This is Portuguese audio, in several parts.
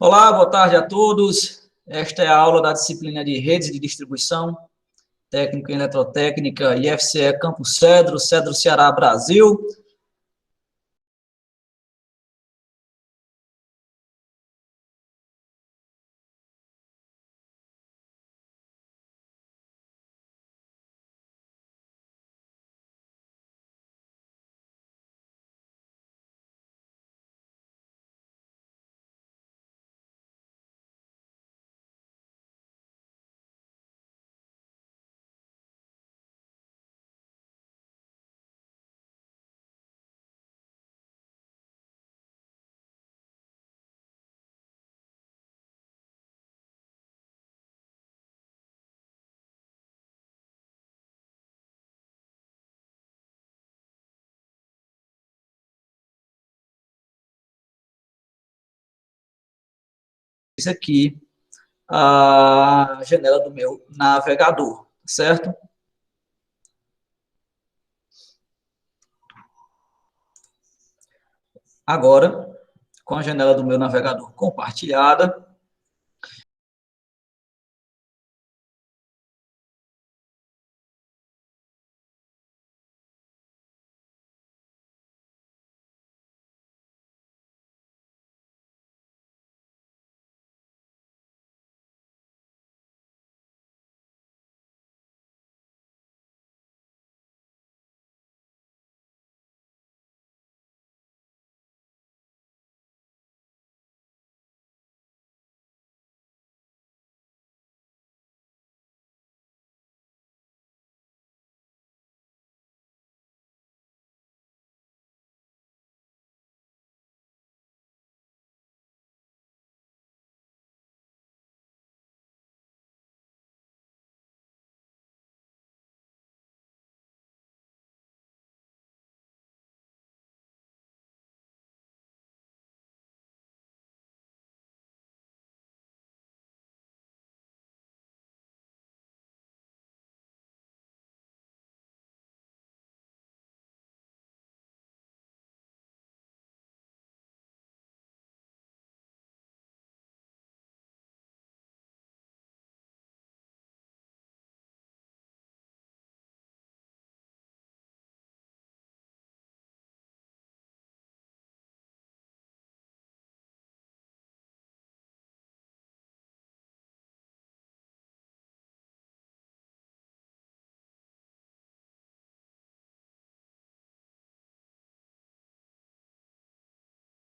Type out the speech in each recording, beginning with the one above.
Olá, boa tarde a todos. Esta é a aula da disciplina de redes de distribuição, técnica em eletrotécnica, IFCE Campo Cedro, Cedro, Ceará, Brasil. Isso aqui, a janela do meu navegador, certo? Agora, com a janela do meu navegador compartilhada,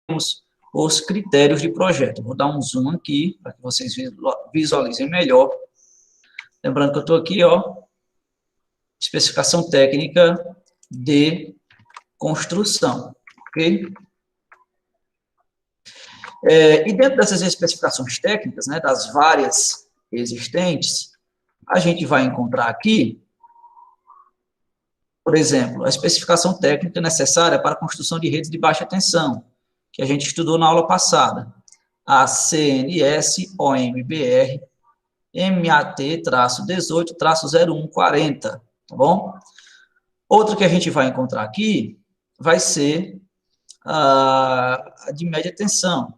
temos os critérios de projeto. Vou dar um zoom aqui, para que vocês visualizem melhor. Lembrando que eu estou aqui, ó, especificação técnica de construção, ok? E dentro dessas especificações técnicas, né, das várias existentes, a gente vai encontrar aqui, por exemplo, a especificação técnica necessária para a construção de redes de baixa tensão, que a gente estudou na aula passada, a CNS-OMBR MAT-18-0140, tá bom? Outra que a gente vai encontrar aqui vai ser a de média tensão.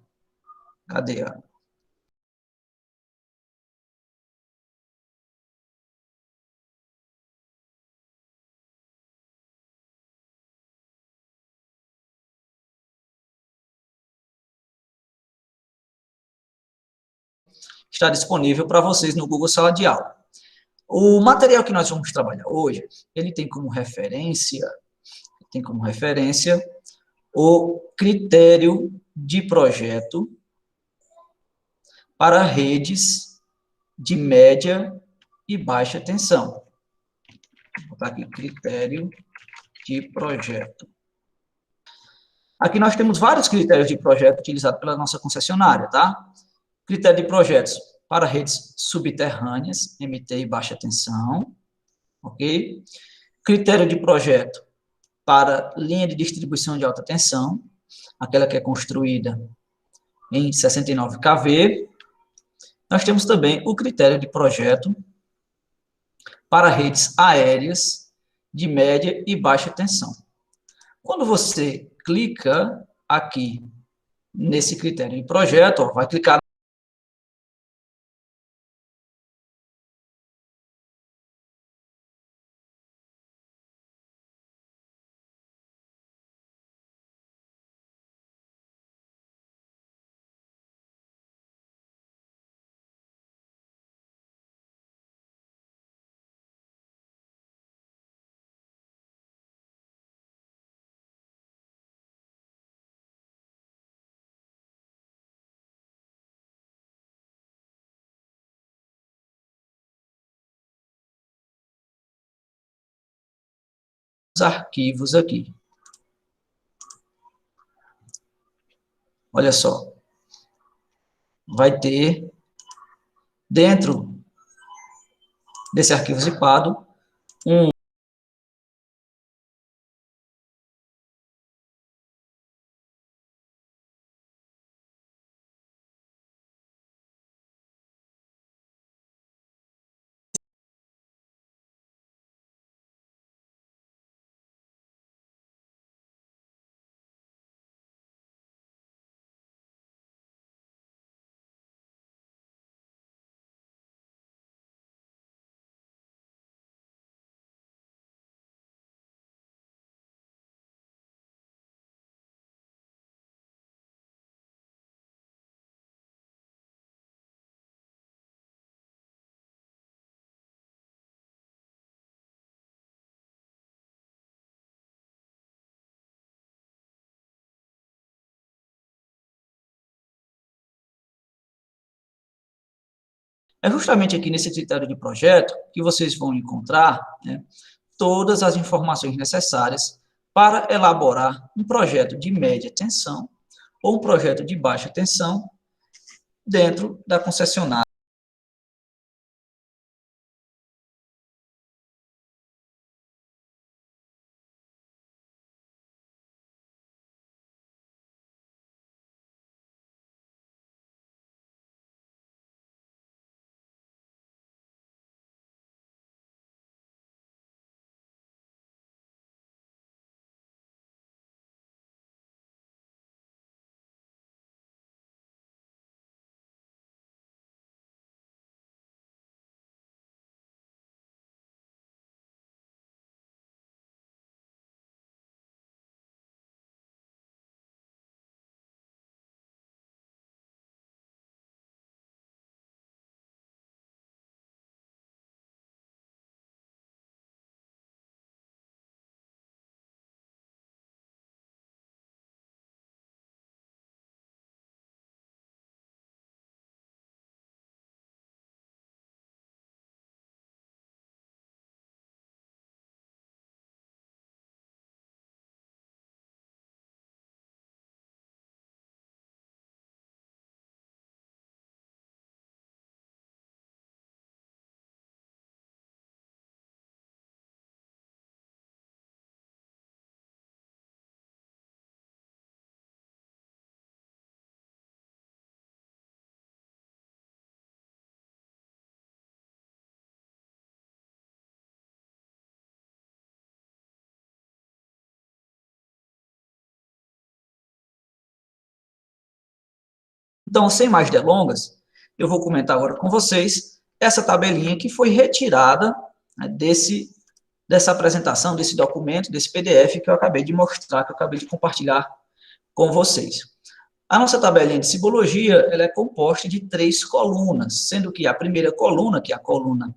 Cadê? Está disponível para vocês no Google Sala de Aula. O material que nós vamos trabalhar hoje, ele tem como referência o critério de projeto para redes de média e baixa tensão. Vou botar aqui critério de projeto. Aqui nós temos vários critérios de projeto utilizados pela nossa concessionária, tá? Critério de projetos para redes subterrâneas, MT e baixa tensão, ok? Critério de projeto para linha de distribuição de alta tensão, aquela que é construída em 69 kV. Nós temos também o critério de projeto para redes aéreas de média e baixa tensão. Quando você clica aqui nesse critério de projeto, ó, vai clicar nos arquivos aqui. Olha só, vai ter dentro desse arquivo zipado um é justamente aqui nesse critério de projeto que vocês vão encontrar, né, todas as informações necessárias para elaborar um projeto de média tensão ou um projeto de baixa tensão dentro da concessionária. Então, sem mais delongas, eu vou comentar agora com vocês essa tabelinha que foi retirada, né, dessa apresentação, desse documento, desse PDF que eu acabei de mostrar, que eu acabei de compartilhar com vocês. A nossa tabelinha de simbologia, ela é composta de 3 colunas, sendo que a primeira coluna, que é a coluna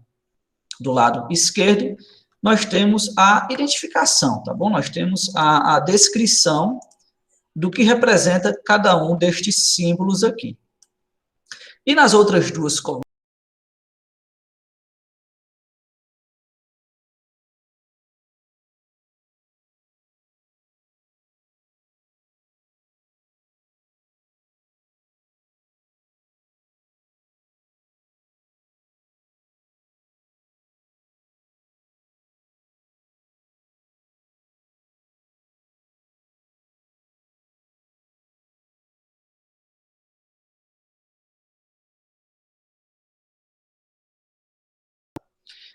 do lado esquerdo, nós temos a identificação, tá bom? Nós temos a descrição do que representa cada um destes símbolos aqui. E nas outras duas colunas,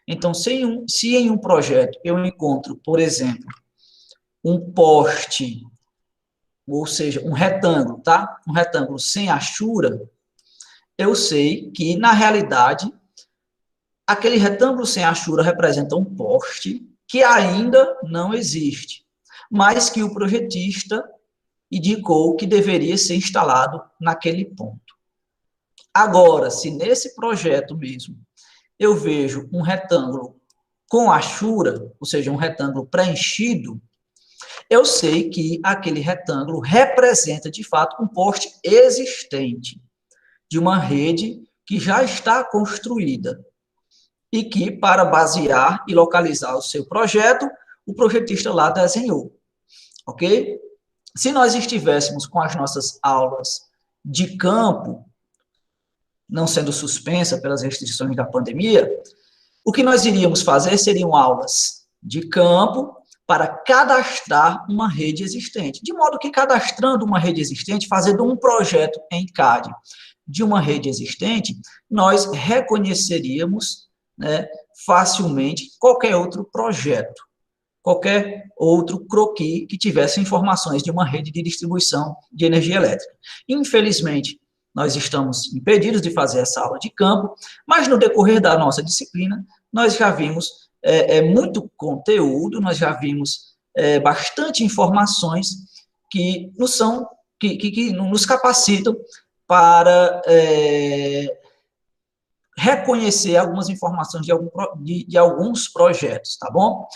então, se em um projeto eu encontro, por exemplo, um poste ou seja, um retângulo, tá? Um retângulo sem achura, eu sei que, na realidade, aquele retângulo sem achura representa um poste que ainda não existe, mas que o projetista indicou que deveria ser instalado naquele ponto. Agora, se nesse projeto mesmo eu vejo um retângulo com achura, ou seja, um retângulo preenchido, eu sei que aquele retângulo representa, de fato, um poste existente de uma rede que já está construída e que, para basear e localizar o seu projeto, o projetista lá desenhou, ok? Se nós estivéssemos com as nossas aulas de campo, não sendo suspensa pelas restrições da pandemia, o que nós iríamos fazer seriam aulas de campo para cadastrar uma rede existente. De modo que, cadastrando uma rede existente, fazendo um projeto em CAD de uma rede existente, nós reconheceríamos, né, facilmente qualquer outro projeto, qualquer outro croquis que tivesse informações de uma rede de distribuição de energia elétrica. Infelizmente, nós estamos impedidos de fazer essa aula de campo, mas no decorrer da nossa disciplina, nós já vimos muito conteúdo, nós já vimos bastante informações que nos capacitam para reconhecer algumas informações de alguns projetos, tá bom?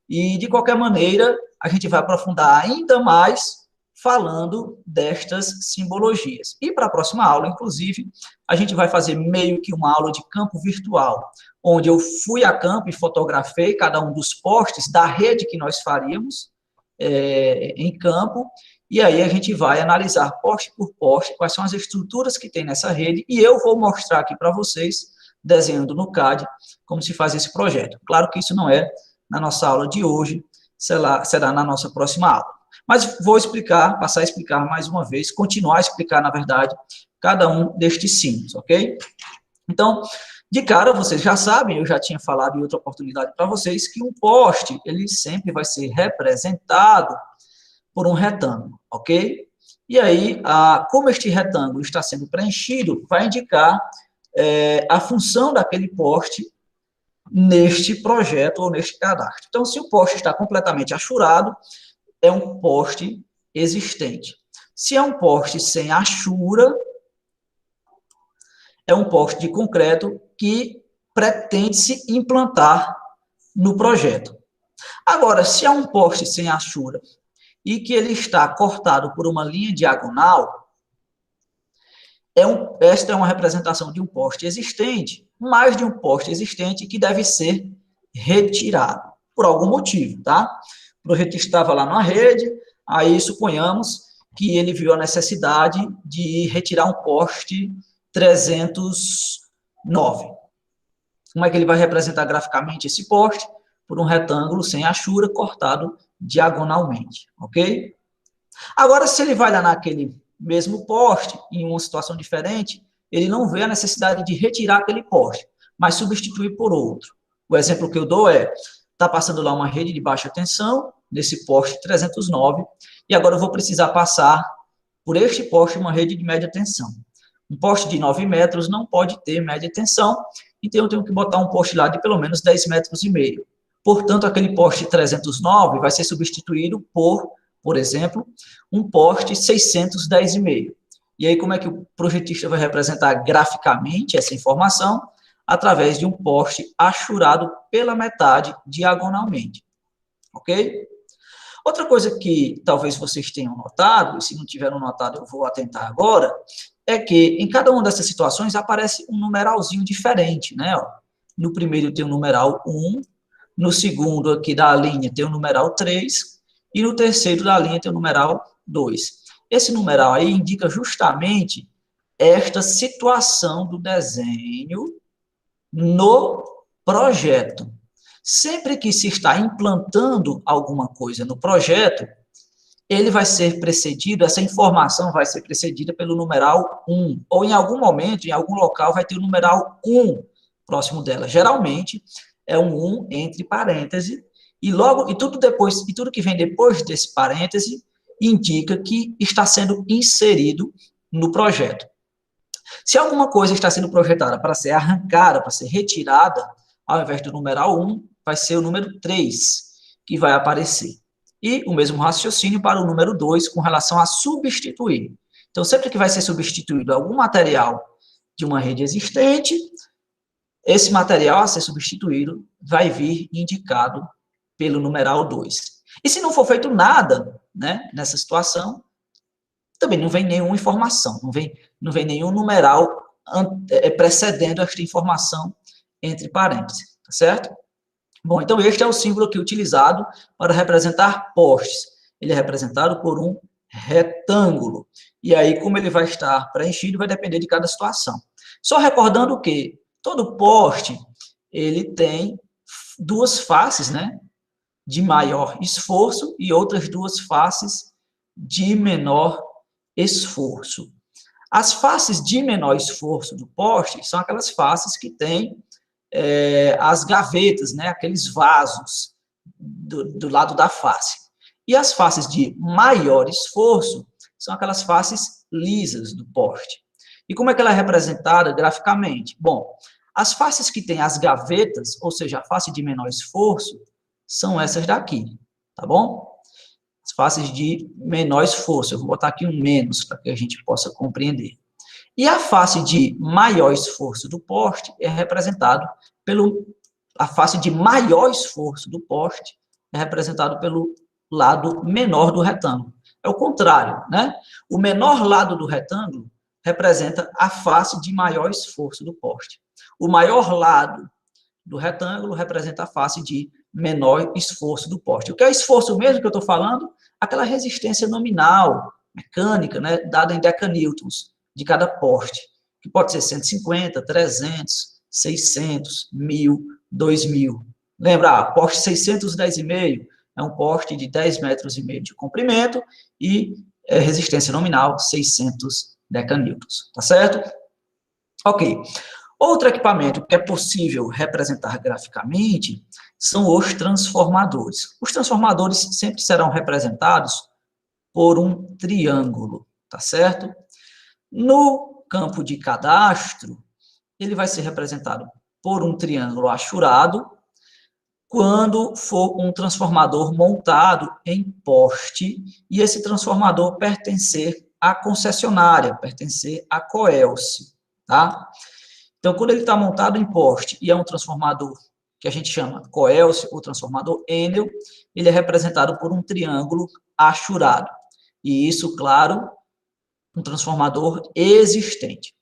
E, de qualquer maneira, a gente vai aprofundar ainda mais falando destas simbologias. E para a próxima aula, inclusive, a gente vai fazer meio que uma aula de campo virtual, onde eu fui a campo e fotografei cada um dos postes da rede que nós faríamos em campo, e aí a gente vai analisar poste por poste quais são as estruturas que tem nessa rede, e eu vou mostrar aqui para vocês, desenhando no CAD, como se faz esse projeto. Claro que isso não é na nossa aula de hoje, será na nossa próxima aula. Mas vou explicar, passar a explicar mais uma vez, continuar a explicar, na verdade, cada um destes símbolos, ok? Então, de cara, vocês já sabem, eu já tinha falado em outra oportunidade para vocês, que um poste, ele sempre vai ser representado por um retângulo, ok? E aí, como este retângulo está sendo preenchido, vai indicar a função daquele poste neste projeto ou neste cadastro. Então, se o poste está completamente achurado, é um poste existente. Se é um poste sem achura, é um poste de concreto que pretende se implantar no projeto. Agora, se é um poste sem achura e que ele está cortado por uma linha diagonal, esta é uma representação de um poste existente, mais de um poste existente que deve ser retirado, por algum motivo, tá? O projetista estava lá numa rede, aí suponhamos que ele viu a necessidade de retirar um poste 309. Como é que ele vai representar graficamente esse poste? Por um retângulo sem achura, cortado diagonalmente, ok? Agora, se ele vai lá naquele mesmo poste, em uma situação diferente, ele não vê a necessidade de retirar aquele poste, mas substituir por outro. O exemplo que eu dou está passando lá uma rede de baixa tensão, nesse poste 309, e agora eu vou precisar passar por este poste uma rede de média tensão. Um poste de 9 metros não pode ter média tensão, então eu tenho que botar um poste lá de pelo menos 10 metros e meio. Portanto, aquele poste 309 vai ser substituído por exemplo, um poste 610,5. E aí, como é que o projetista vai representar graficamente essa informação? Através de um poste achurado pela metade, diagonalmente. Ok? Outra coisa que talvez vocês tenham notado, e se não tiveram notado eu vou atentar agora, é que em cada uma dessas situações aparece um numeralzinho diferente, né? No primeiro tem o numeral 1, no segundo aqui da linha tem o numeral 3, e no terceiro da linha tem o numeral 2. Esse numeral aí indica justamente esta situação do desenho no projeto. Sempre que se está implantando alguma coisa no projeto, ele vai ser precedido, essa informação vai ser precedida pelo numeral 1, ou em algum momento, em algum local, vai ter o numeral 1 próximo dela. Geralmente, é um 1 entre parênteses, e tudo que vem depois desse parêntese, indica que está sendo inserido no projeto. Se alguma coisa está sendo projetada para ser arrancada, para ser retirada, ao invés do numeral 1, vai ser o número 3 que vai aparecer. E o mesmo raciocínio para o número 2 com relação a substituir. Então, sempre que vai ser substituído algum material de uma rede existente, esse material a ser substituído vai vir indicado pelo numeral 2. E se não for feito nada, né, nessa situação, também não vem nenhuma informação, não vem nenhum numeral precedendo esta informação entre parênteses, tá certo? Bom, então este é o símbolo aqui utilizado para representar postes. Ele é representado por um retângulo. E aí, como ele vai estar preenchido, vai depender de cada situação. Só recordando que todo poste, ele tem duas faces, né, de maior esforço e outras duas faces de menor esforço. As faces de menor esforço do poste são aquelas faces que têm as gavetas, né, aqueles vasos do lado da face. E as faces de maior esforço são aquelas faces lisas do poste. E como é que ela é representada graficamente? Bom, as faces que têm as gavetas, ou seja, a face de menor esforço, são essas daqui, tá bom? As faces de menor esforço. Eu vou botar aqui um menos para que a gente possa compreender. E a face de maior esforço do poste é representado a face de maior esforço do poste é representado pelo lado menor do retângulo. É o contrário, né? O menor lado do retângulo representa a face de maior esforço do poste. O maior lado do retângulo representa a face de menor esforço do poste. O que é esforço mesmo que eu estou falando? Aquela resistência nominal, mecânica, né, dada em decanewtons de cada poste, que pode ser 150, 300, 600, 1.000, 2.000. Lembra, poste 610,5 é um poste de 10,5 metros de comprimento e resistência nominal 600 decanewtons, tá certo? Ok. Outro equipamento que é possível representar graficamente são os transformadores. Os transformadores sempre serão representados por um triângulo, tá certo? No campo de cadastro, ele vai ser representado por um triângulo achurado quando for um transformador montado em poste e esse transformador pertencer à concessionária, pertencer à Coelce, tá? Então, quando ele está montado em poste e é um transformador que a gente chama Coelce ou transformador Enel, ele é representado por um triângulo achurado. E isso, claro, um transformador existente.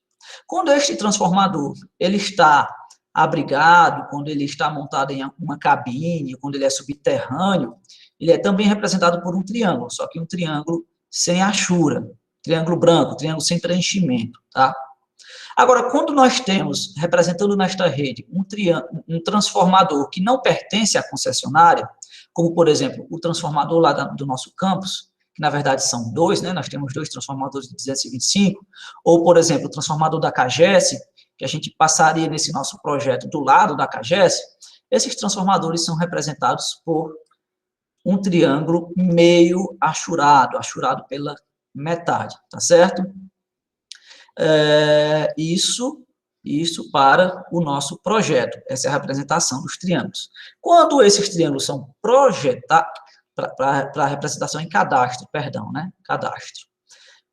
Quando este transformador ele está abrigado, quando ele está montado em uma cabine, quando ele é subterrâneo, ele é também representado por um triângulo, só que um triângulo sem achura, triângulo branco, triângulo sem preenchimento, tá? Agora, quando nós temos, representando nesta rede, um transformador que não pertence à concessionária, como, por exemplo, o transformador lá do nosso campus, que na verdade são dois, né? Nós temos dois transformadores de 225, ou, por exemplo, o transformador da CAGES, que a gente passaria nesse nosso projeto do lado da CAGES, esses transformadores são representados por um triângulo meio achurado, achurado pela metade, tá certo? Isso para o nosso projeto. Essa é a representação dos triângulos. Quando esses triângulos são projetados, para a representação em cadastro, perdão, né? Cadastro.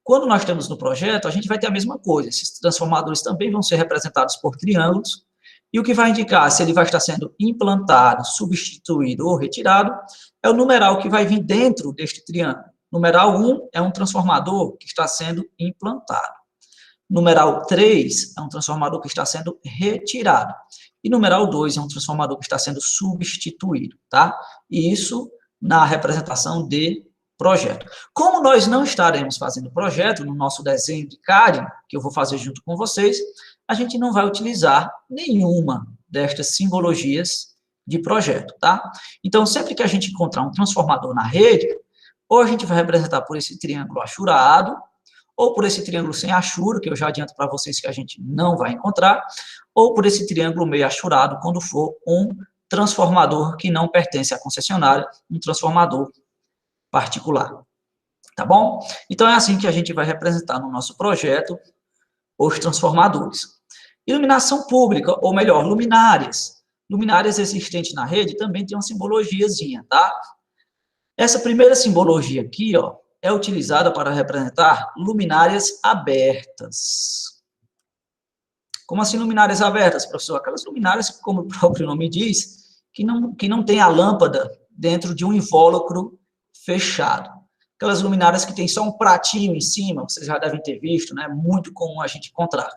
Quando nós temos no projeto, a gente vai ter a mesma coisa. Esses transformadores também vão ser representados por triângulos, e o que vai indicar se ele vai estar sendo implantado, substituído ou retirado é o numeral que vai vir dentro deste triângulo. Numeral 1 é um transformador que está sendo implantado. Numeral 3 é um transformador que está sendo retirado. E numeral 2 é um transformador que está sendo substituído, tá? E isso na representação de projeto. Como nós não estaremos fazendo projeto no nosso desenho de CAD, que eu vou fazer junto com vocês, a gente não vai utilizar nenhuma destas simbologias de projeto, tá? Então, sempre que a gente encontrar um transformador na rede, ou a gente vai representar por esse triângulo achurado, ou por esse triângulo sem achura, que eu já adianto para vocês que a gente não vai encontrar, ou por esse triângulo meio achurado, quando for um transformador que não pertence à concessionária, um transformador particular. Tá bom? Então, é assim que a gente vai representar no nosso projeto os transformadores. Iluminação pública, ou melhor, luminárias. Luminárias existentes na rede também tem uma simbologiazinha, tá? Essa primeira simbologia aqui, ó, é utilizada para representar luminárias abertas. Como assim luminárias abertas, professor? Aquelas luminárias, como o próprio nome diz, que não tem a lâmpada dentro de um invólucro fechado. Aquelas luminárias que tem só um pratinho em cima, vocês já devem ter visto, né? Muito comum a gente encontrar.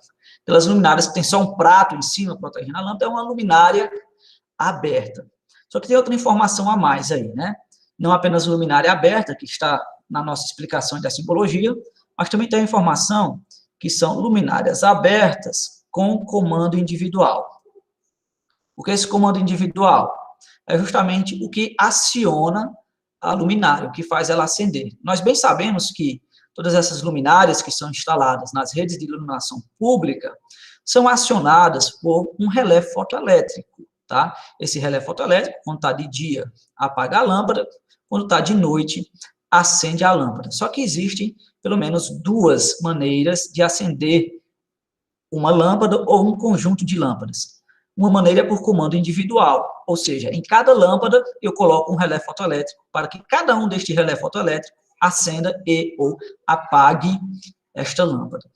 Aquelas luminárias que tem só um prato em cima protegendo a lâmpada, é uma luminária aberta. Só que tem outra informação a mais aí, né? Não apenas luminária aberta, que está na nossa explicação da simbologia, mas também tem a informação que são luminárias abertas com comando individual. O que é esse comando individual? É justamente o que aciona a luminária, o que faz ela acender. Nós bem sabemos que todas essas luminárias que são instaladas nas redes de iluminação pública são acionadas por um relé fotoelétrico, tá? Esse relé fotoelétrico, quando está de dia, apaga a lâmpada, quando está de noite, acende a lâmpada. Só que existem, pelo menos, duas maneiras de acender uma lâmpada ou um conjunto de lâmpadas. Uma maneira é por comando individual, ou seja, em cada lâmpada eu coloco um relé fotoelétrico para que cada um deste relé fotoelétrico acenda e ou apague esta lâmpada.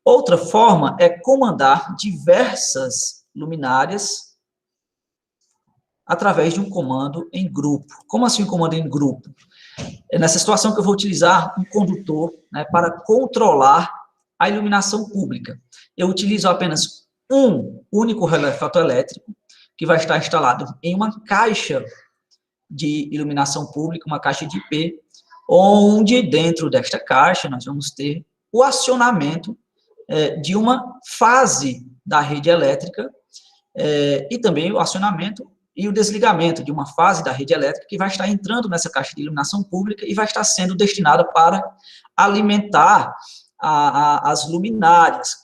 Outra forma é comandar diversas luminárias através de um comando em grupo. Como assim um comando em grupo? É nessa situação que eu vou utilizar um condutor, né, para controlar a iluminação pública. Eu utilizo apenas um único relé fotoelétrico, que vai estar instalado em uma caixa de iluminação pública, uma caixa de IP, onde dentro desta caixa nós vamos ter o acionamento de uma fase da rede elétrica e também o acionamento e o desligamento de uma fase da rede elétrica que vai estar entrando nessa caixa de iluminação pública e vai estar sendo destinada para alimentar as luminárias.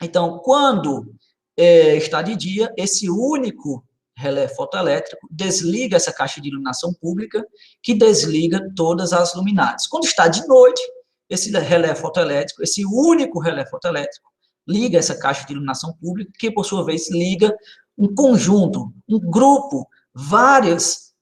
Então, quando está de dia, esse único relé fotoelétrico desliga essa caixa de iluminação pública, que desliga todas as luminárias. Quando está de noite, esse relé fotoelétrico, esse único relé fotoelétrico, liga essa caixa de iluminação pública, que, por sua vez, liga um conjunto, um grupo, várias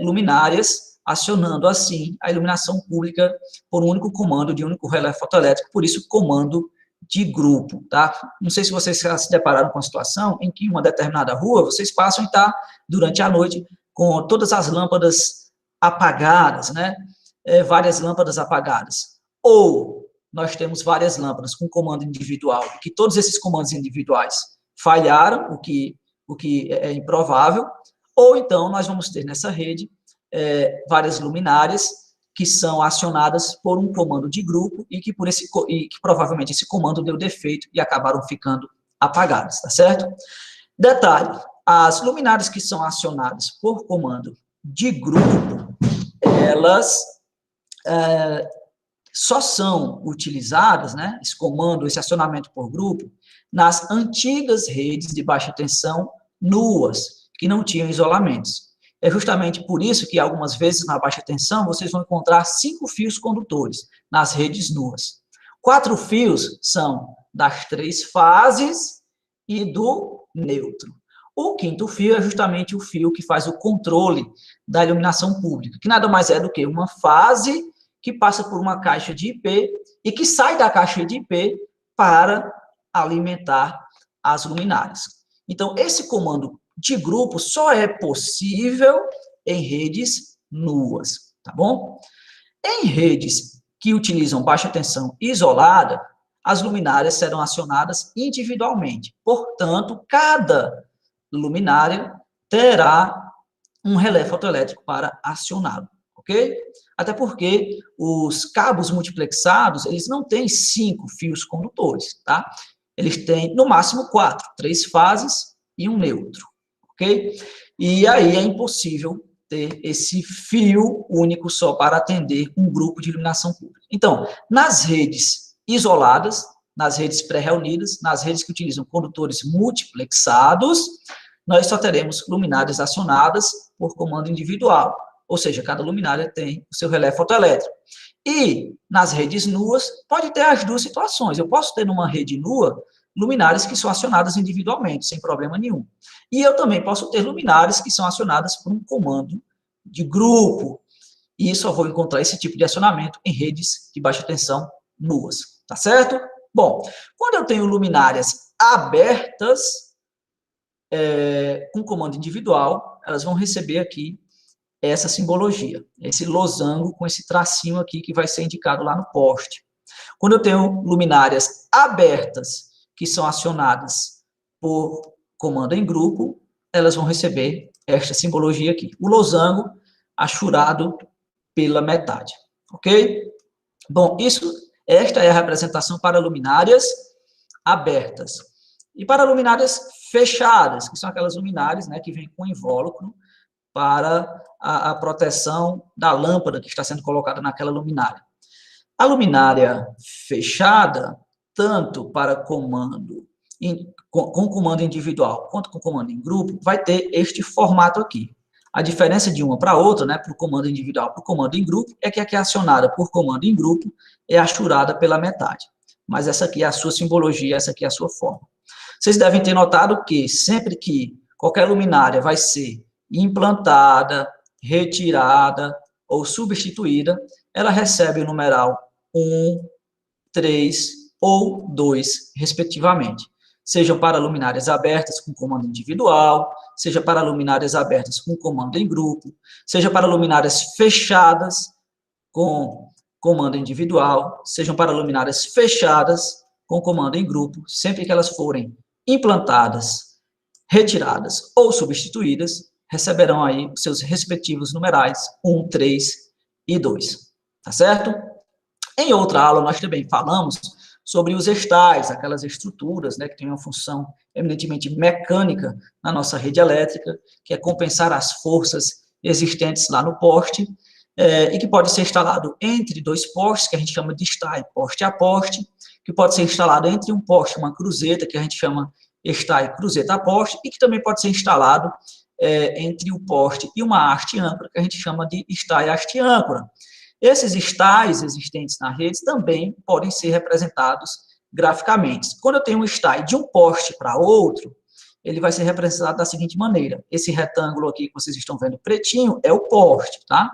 luminárias, acionando, assim, a iluminação pública por um único comando de um único relé fotoelétrico, por isso, comando de grupo, tá? Não sei se vocês já se depararam com a situação em que uma determinada rua, vocês passam e está, durante a noite, com todas as lâmpadas apagadas, né? Várias lâmpadas apagadas. Ou nós temos várias lâmpadas com comando individual, que todos esses comandos individuais falharam, o que é improvável, ou então nós vamos ter nessa rede várias luminárias que são acionadas por um comando de grupo e que provavelmente esse comando deu defeito e acabaram ficando apagadas, tá certo? Detalhe, as luminárias que são acionadas por comando de grupo, elas só são utilizadas, né, esse comando, esse acionamento por grupo, nas antigas redes de baixa tensão nuas, que não tinham isolamentos. É justamente por isso que, algumas vezes, na baixa tensão, vocês vão encontrar 5 fios condutores nas redes nuas. 4 fios são das 3 fases e do neutro. O 5º fio é justamente o fio que faz o controle da iluminação pública, que nada mais é do que uma fase que passa por uma caixa de IP e que sai da caixa de IP para alimentar as luminárias. Então, esse comando de grupo só é possível em redes nuas, tá bom? Em redes que utilizam baixa tensão isolada, as luminárias serão acionadas individualmente. Portanto, cada luminária terá um relé fotoelétrico para acioná-lo, ok? Até porque os cabos multiplexados, eles não têm 5 fios condutores, tá? Eles têm, no máximo, 4, 3 fases e um neutro. Ok? E aí é impossível ter esse fio único só para atender um grupo de iluminação pública. Então, nas redes isoladas, nas redes pré-reunidas, nas redes que utilizam condutores multiplexados, nós só teremos luminárias acionadas por comando individual, ou seja, cada luminária tem o seu relé fotoelétrico. E nas redes nuas, pode ter as duas situações. Eu posso ter numa rede nua luminárias que são acionadas individualmente, sem problema nenhum. E eu também posso ter luminárias que são acionadas por um comando de grupo. E só vou encontrar esse tipo de acionamento em redes de baixa tensão nuas. Tá certo? Bom, quando eu tenho luminárias abertas, com comando individual, elas vão receber aqui essa simbologia, esse losango com esse tracinho aqui que vai ser indicado lá no poste. Quando eu tenho luminárias abertas, que são acionadas por comando em grupo, elas vão receber esta simbologia aqui, o losango achurado pela metade, ok? Bom, esta é a representação para luminárias abertas. E para luminárias fechadas, que são aquelas luminárias, né, que vêm com invólucro para a proteção da lâmpada que está sendo colocada naquela luminária. A luminária fechada, tanto para comando com comando individual quanto com comando em grupo, vai ter este formato aqui. A diferença de uma para outra, né, para o comando individual para o comando em grupo, é que a que é acionada por comando em grupo é achurada pela metade. Mas essa aqui é a sua simbologia, essa aqui é a sua forma. Vocês devem ter notado que sempre que qualquer luminária vai ser implantada, retirada ou substituída, ela recebe o numeral 1, 3 ou 2, respectivamente. Sejam para luminárias abertas com comando individual, seja para luminárias abertas com comando em grupo, seja para luminárias fechadas com comando individual, sejam para luminárias fechadas com comando em grupo, sempre que elas forem implantadas, retiradas ou substituídas, receberão aí os seus respectivos numerais 1, 3 e 2. Tá certo? Em outra aula, nós também falamos sobre os estais, aquelas estruturas, né, que têm uma função eminentemente mecânica na nossa rede elétrica, que é compensar as forças existentes lá no poste, e que pode ser instalado entre dois postes, que a gente chama de estai poste a poste, que pode ser instalado entre um poste e uma cruzeta, que a gente chama estai cruzeta a poste, e que também pode ser instalado entre o poste e uma haste âncora, que a gente chama de estai haste âncora. Esses estais existentes na rede também podem ser representados graficamente. Quando eu tenho um estai de um poste para outro, ele vai ser representado da seguinte maneira. Esse retângulo aqui que vocês estão vendo pretinho é o poste, tá?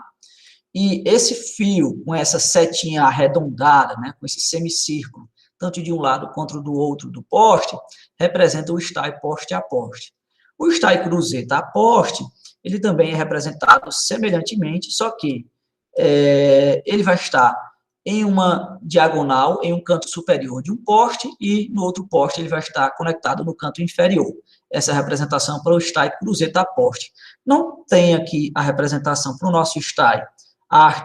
E esse fio com essa setinha arredondada, né, com esse semicírculo, tanto de um lado quanto do outro do poste, representa o estai poste a poste. O estai cruzeta a poste, ele também é representado semelhantemente, só que ele vai estar em uma diagonal, em um canto superior de um poste, e no outro poste ele vai estar conectado no canto inferior. Essa é a representação para o estai cruzeta a poste. Não tem aqui a representação para o nosso estai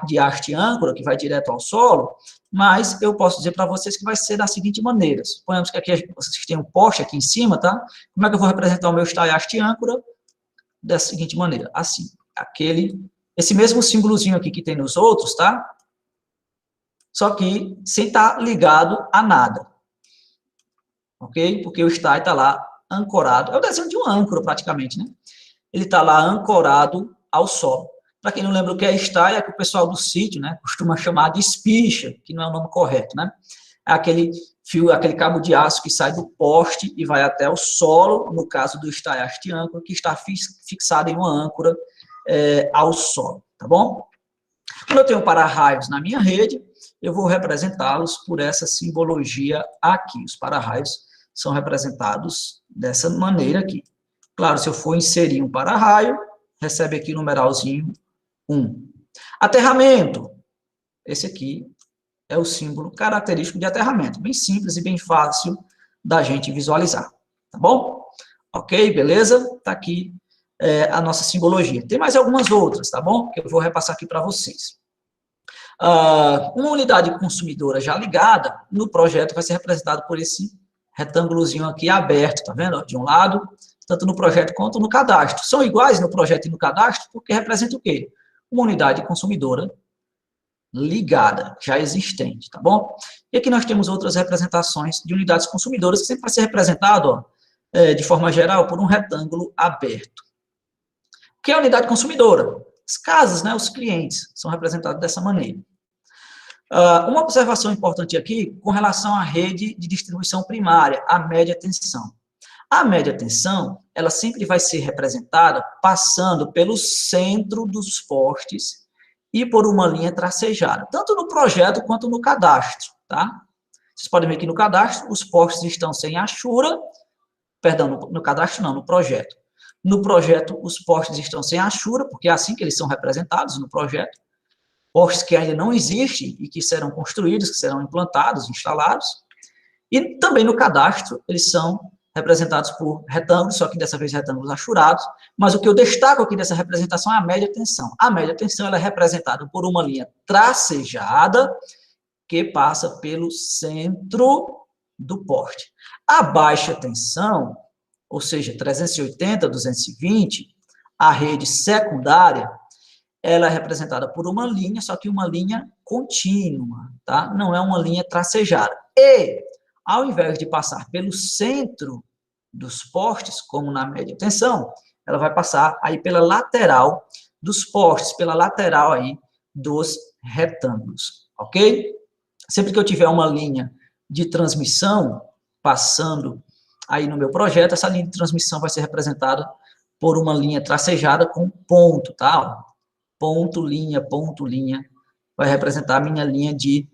de haste âncora, que vai direto ao solo, mas eu posso dizer para vocês que vai ser da seguinte maneira. Suponhamos que aqui vocês têm um poste aqui em cima, tá? Como é que eu vou representar o meu estai haste âncora? Da seguinte maneira, assim, esse mesmo símbolozinho aqui que tem nos outros, tá? Só que sem estar ligado a nada. Ok? Porque o estai está lá ancorado. É o desenho de um âncora, praticamente, né? Ele está lá ancorado ao solo. Para quem não lembra o que é estai, é que o pessoal do sítio, né, costuma chamar de espicha, que não é o nome correto, né? É aquele fio, aquele cabo de aço que sai do poste e vai até o solo, no caso do estai haste âncora, que está fixado em uma âncora ao solo, tá bom? Quando eu tenho para-raios na minha rede, eu vou representá-los por essa simbologia aqui. Os para-raios são representados dessa maneira aqui. Claro, se eu for inserir um para-raio, recebe aqui o numeralzinho 1. Aterramento. Esse aqui é o símbolo característico de aterramento. Bem simples e bem fácil da gente visualizar. Tá bom? Ok, beleza? Tá aqui a nossa simbologia. Tem mais algumas outras, tá bom? Que eu vou repassar aqui para vocês. Uma unidade consumidora já ligada, no projeto vai ser representado por esse retângulozinho aqui aberto, tá vendo? De um lado, tanto no projeto quanto no cadastro. São iguais no projeto e no cadastro, porque representa o quê? Uma unidade consumidora ligada, já existente, tá bom? E aqui nós temos outras representações de unidades consumidoras, que sempre vai ser representado, ó, de forma geral, por um retângulo aberto. O que é a unidade consumidora? As casas, né, os clientes, são representados dessa maneira. Uma observação importante aqui, com relação à rede de distribuição primária, a média tensão. A média tensão, ela sempre vai ser representada passando pelo centro dos postes e por uma linha tracejada, tanto no projeto quanto no cadastro, tá? Vocês podem ver que no cadastro os postes estão sem achura, perdão, no cadastro não, no projeto. No projeto os postes estão sem achura, porque é assim que eles são representados no projeto. Postes que ainda não existem e que serão construídos, que serão implantados, instalados. E também no cadastro eles são representados por retângulos, só que dessa vez retângulos achurados, mas o que eu destaco aqui dessa representação é a média tensão. A média tensão ela é representada por uma linha tracejada que passa pelo centro do poste. A baixa tensão, ou seja, 380, 220, a rede secundária, ela é representada por uma linha, só que uma linha contínua, tá? Não é uma linha tracejada. E, ao invés de passar pelo centro dos postes, como na média tensão, ela vai passar aí pela lateral dos postes, pela lateral aí dos retângulos, ok? Sempre que eu tiver uma linha de transmissão passando aí no meu projeto, essa linha de transmissão vai ser representada por uma linha tracejada com ponto, tá? Ponto, linha, vai representar a minha linha de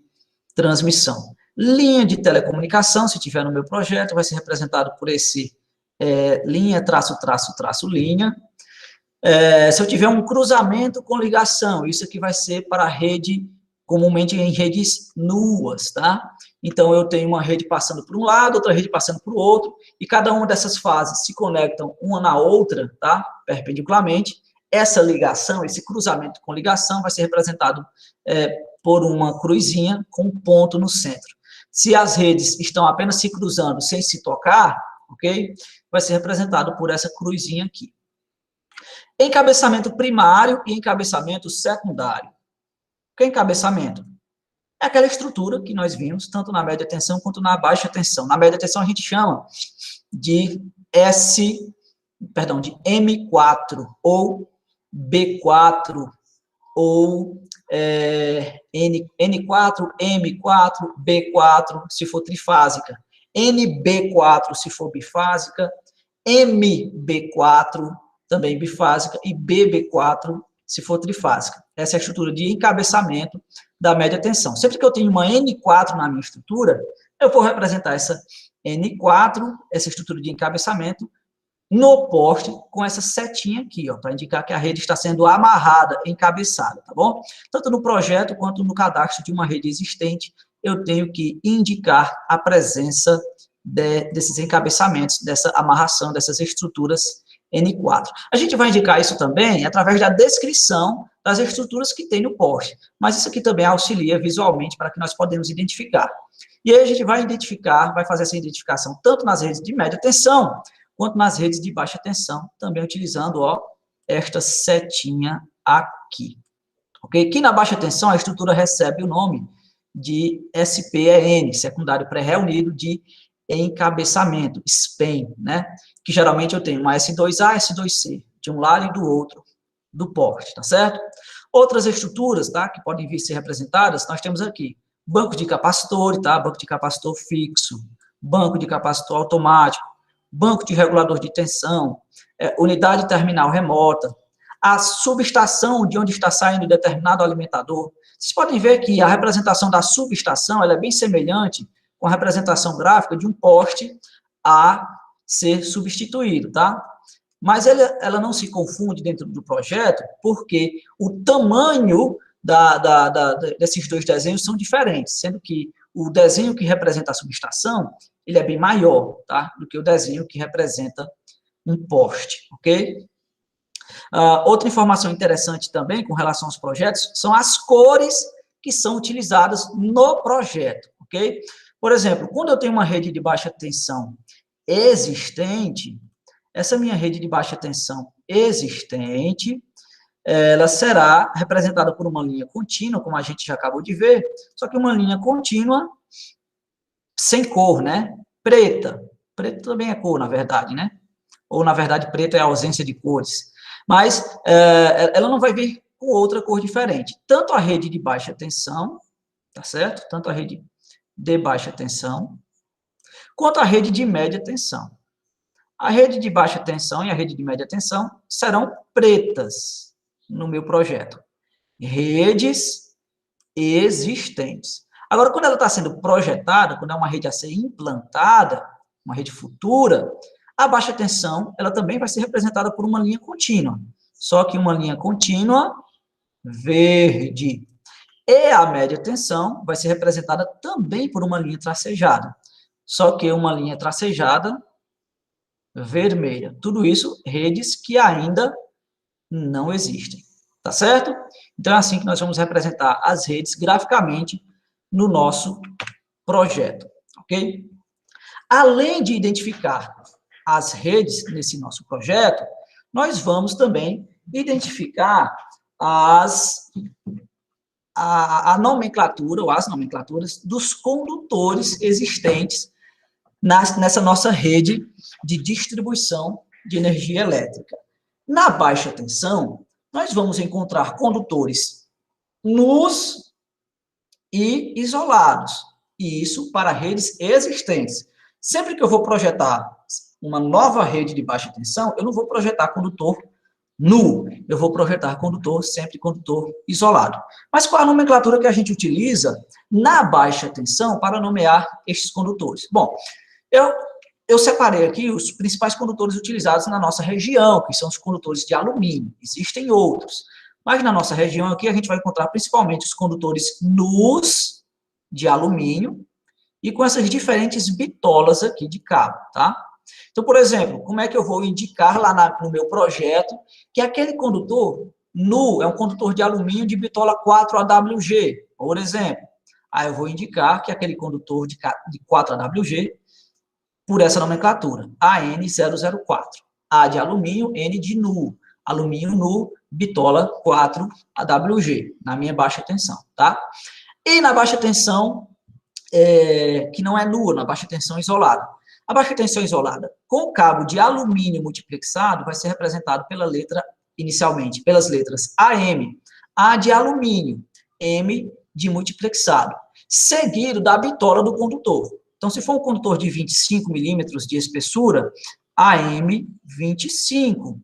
transmissão. Linha de telecomunicação, se tiver no meu projeto, vai ser representado por esse linha, traço, linha. Se eu tiver um cruzamento com ligação, isso aqui vai ser para a rede, comumente em redes nuas, tá? Então, eu tenho uma rede passando por um lado, outra rede passando por outro, e cada uma dessas fases se conectam uma na outra, tá? Perpendicularmente. Essa ligação, esse cruzamento com ligação, vai ser representado por uma cruzinha com um ponto no centro. Se as redes estão apenas se cruzando sem se tocar, ok? Vai ser representado por essa cruzinha aqui. Encabeçamento primário e encabeçamento secundário. O que é encabeçamento? É aquela estrutura que nós vimos, tanto na média tensão quanto na baixa tensão. Na média tensão a gente chama de de M4, ou B4, ou N4, M4, B4, se for trifásica. NB4, se for bifásica. MB4, também bifásica, e BB4, se for trifásica. Essa é a estrutura de encabeçamento da média tensão. Sempre que eu tenho uma N4 na minha estrutura, eu vou representar essa N4, essa estrutura de encabeçamento, no poste com essa setinha aqui, ó, para indicar que a rede está sendo amarrada, encabeçada, tá bom? Tanto no projeto quanto no cadastro de uma rede existente, eu tenho que indicar a presença desses encabeçamentos, dessa amarração, dessas estruturas N4. A gente vai indicar isso também através da descrição das estruturas que tem no poste, mas isso aqui também auxilia visualmente para que nós podemos identificar. E aí a gente vai identificar, vai fazer essa identificação tanto nas redes de média tensão, quanto nas redes de baixa tensão, também utilizando, ó, esta setinha aqui. Ok? Aqui na baixa tensão, a estrutura recebe o nome de SPEN, secundário pré-reunido de encabeçamento, SPEN, né? Que geralmente eu tenho uma S2A, S2C, de um lado e do outro do poste, tá certo? Outras estruturas, tá? Que podem vir ser representadas, nós temos aqui banco de capacitor, tá? Banco de capacitor fixo, banco de capacitor automático, banco de regulador de tensão, unidade terminal remota, a subestação de onde está saindo determinado alimentador. Vocês podem ver que a representação da subestação ela é bem semelhante com a representação gráfica de um poste a ser substituído, tá? Mas ela não se confunde dentro do projeto porque o tamanho desses dois desenhos são diferentes, sendo que o desenho que representa a subestação, ele é bem maior, tá? Do que o desenho que representa um poste, ok? Outra informação interessante também com relação aos projetos são as cores que são utilizadas no projeto, ok? Por exemplo, quando eu tenho uma rede de baixa tensão existente, essa minha rede de baixa tensão existente, ela será representada por uma linha contínua, como a gente já acabou de ver, só que uma linha contínua sem cor, né? Preta. Preto também é cor, na verdade, né? Ou, na verdade, preto é a ausência de cores. Mas ela não vai vir com outra cor diferente. Tanto a rede de baixa tensão, tá certo? Tanto a rede de baixa tensão, quanto a rede de média tensão. A rede de baixa tensão e a rede de média tensão serão pretas no meu projeto. Redes existentes. Agora, quando ela está sendo projetada, quando é uma rede a ser implantada, uma rede futura, a baixa tensão, ela também vai ser representada por uma linha contínua. Só que uma linha contínua verde. E a média tensão vai ser representada também por uma linha tracejada. Só que uma linha tracejada vermelha. Tudo isso, redes que ainda não existem. Tá certo? Então, é assim que nós vamos representar as redes graficamente no nosso projeto. Ok? Além de identificar as redes nesse nosso projeto, nós vamos também identificar a nomenclatura, ou as nomenclaturas dos condutores existentes nessa nossa rede de distribuição de energia elétrica. Na baixa tensão, nós vamos encontrar condutores nus e isolados, e isso para redes existentes. Sempre que eu vou projetar uma nova rede de baixa tensão, eu não vou projetar condutor nu, eu vou projetar sempre condutor isolado. Mas qual a nomenclatura que a gente utiliza na baixa tensão para nomear estes condutores? Bom, eu separei aqui os principais condutores utilizados na nossa região, que são os condutores de alumínio. Existem outros, mas na nossa região aqui a gente vai encontrar principalmente os condutores nus de alumínio e com essas diferentes bitolas aqui de cabo, tá? Então, por exemplo, como é que eu vou indicar lá no meu projeto que aquele condutor nu é um condutor de alumínio de bitola 4AWG, por exemplo? Aí eu vou indicar que aquele condutor de 4AWG por essa nomenclatura, AN004. A de alumínio, N de nu. Alumínio nu, bitola 4AWG, na minha baixa tensão, tá? E na baixa tensão, que não é nua, na baixa tensão isolada. A baixa tensão isolada com cabo de alumínio multiplexado vai ser representado pela letra, inicialmente, pelas letras AM, A de alumínio, M de multiplexado, seguido da bitola do condutor. Então, se for um condutor de 25 milímetros de espessura, AM25.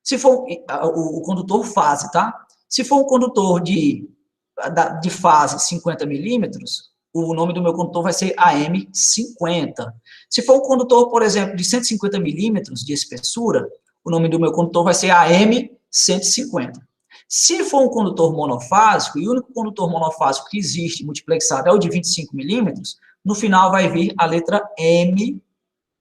Se for o condutor fase, tá? Se for um condutor de fase 50 milímetros, o nome do meu condutor vai ser AM50. Se for um condutor, por exemplo, de 150 milímetros de espessura, o nome do meu condutor vai ser AM150. Se for um condutor monofásico, e o único condutor monofásico que existe multiplexado é o de 25 milímetros, no final vai vir a letra M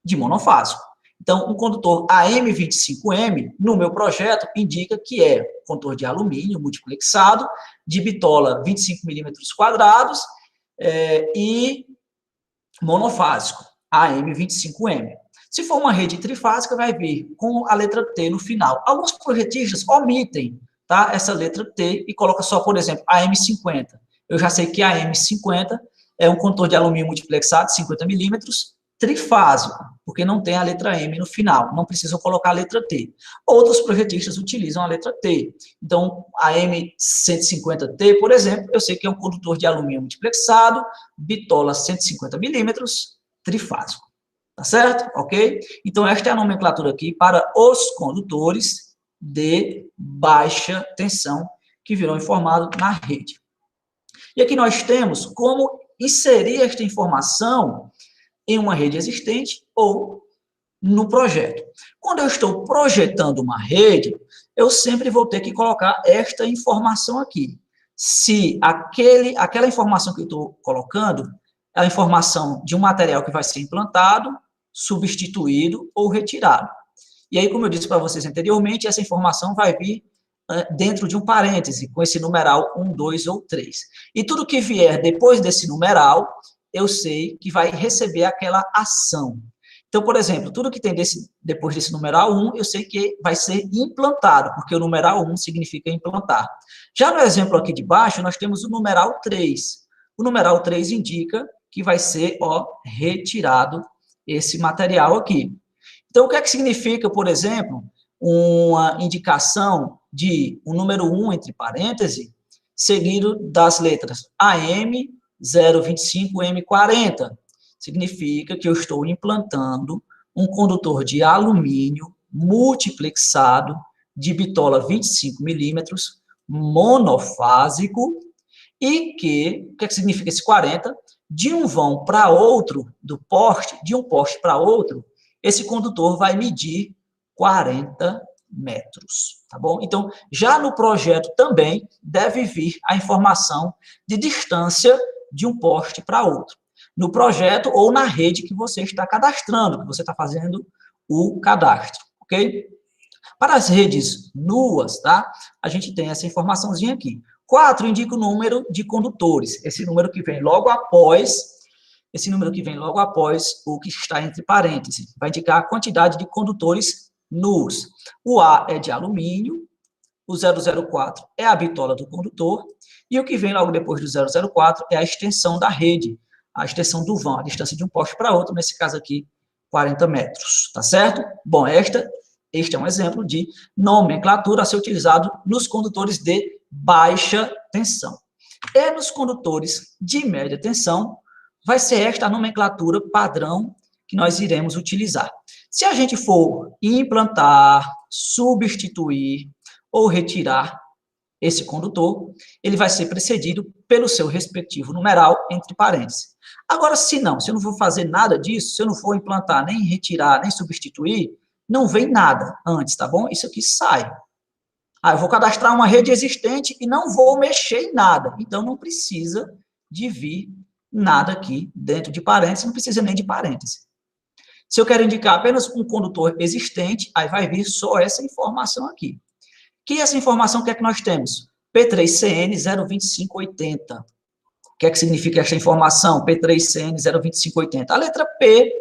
de monofásico. Então, um condutor AM25M, no meu projeto, indica que é condutor de alumínio multiplexado, de bitola 25 milímetros quadrados, e monofásico, AM25M. Se for uma rede trifásica, vai vir com a letra T no final. Alguns projetistas omitem, tá, essa letra T e coloca só, por exemplo, AM50. Eu já sei que a AM50 é um condutor de alumínio multiplexado, 50 milímetros, trifásico, porque não tem a letra M no final, não precisam colocar a letra T. Outros projetistas utilizam a letra T. Então, a M150T, por exemplo, eu sei que é um condutor de alumínio multiplexado, bitola 150 milímetros, trifásico. Tá certo? Ok? Então, esta é a nomenclatura aqui para os condutores de baixa tensão que virão informados na rede. E aqui nós temos como inserir esta informação em uma rede existente ou no projeto. Quando eu estou projetando uma rede, eu sempre vou ter que colocar esta informação aqui. Se aquela informação que eu estou colocando é a informação de um material que vai ser implantado, substituído ou retirado. E aí, como eu disse para vocês anteriormente, essa informação vai vir dentro de um parêntese, com esse numeral 1, 2 ou 3. E tudo que vier depois desse numeral, eu sei que vai receber aquela ação. Então, por exemplo, tudo que tem depois desse numeral 1, eu sei que vai ser implantado, porque o numeral 1 significa implantar. Já no exemplo aqui de baixo, nós temos o numeral 3. O numeral 3 indica que vai ser, retirado esse material aqui. Então, o que é que significa, por exemplo, uma indicação de um número 1 entre parênteses, seguido das letras AM 0,25M40. Significa que eu estou implantando um condutor de alumínio multiplexado de bitola 25 milímetros, monofásico, e que, o que significa esse 40? De um vão para outro, do poste, de um poste para outro, esse condutor vai medir 40 metros, tá bom? Então, já no projeto também deve vir a informação de distância de um poste para outro. No projeto ou na rede que você está cadastrando, que você está fazendo o cadastro, ok? Para as redes nuas, tá? A gente tem essa informaçãozinha aqui. 4 indica o número de condutores, esse número que vem logo após o que está entre parênteses, vai indicar a quantidade de condutores nus. O A é de alumínio, o 004 é a bitola do condutor, e o que vem logo depois do 004 é a extensão da rede, a extensão do vão, a distância de um poste para outro, nesse caso aqui, 40 metros, tá certo? Bom, este é um exemplo de nomenclatura a ser utilizado nos condutores de baixa tensão. E nos condutores de média tensão, vai ser esta a nomenclatura padrão que nós iremos utilizar. Se a gente for implantar, substituir ou retirar esse condutor, ele vai ser precedido pelo seu respectivo numeral entre parênteses. Agora, se eu não for fazer nada disso, se eu não for implantar, nem retirar, nem substituir, não vem nada antes, tá bom? Isso aqui sai. Eu vou cadastrar uma rede existente e não vou mexer em nada. Então, não precisa de vir nada aqui dentro de parênteses, não precisa nem de parênteses. Se eu quero indicar apenas um condutor existente, aí vai vir só essa informação aqui. Que essa informação, o que é que nós temos? P3CN 02580. O que é que significa essa informação? P3CN 02580. A letra P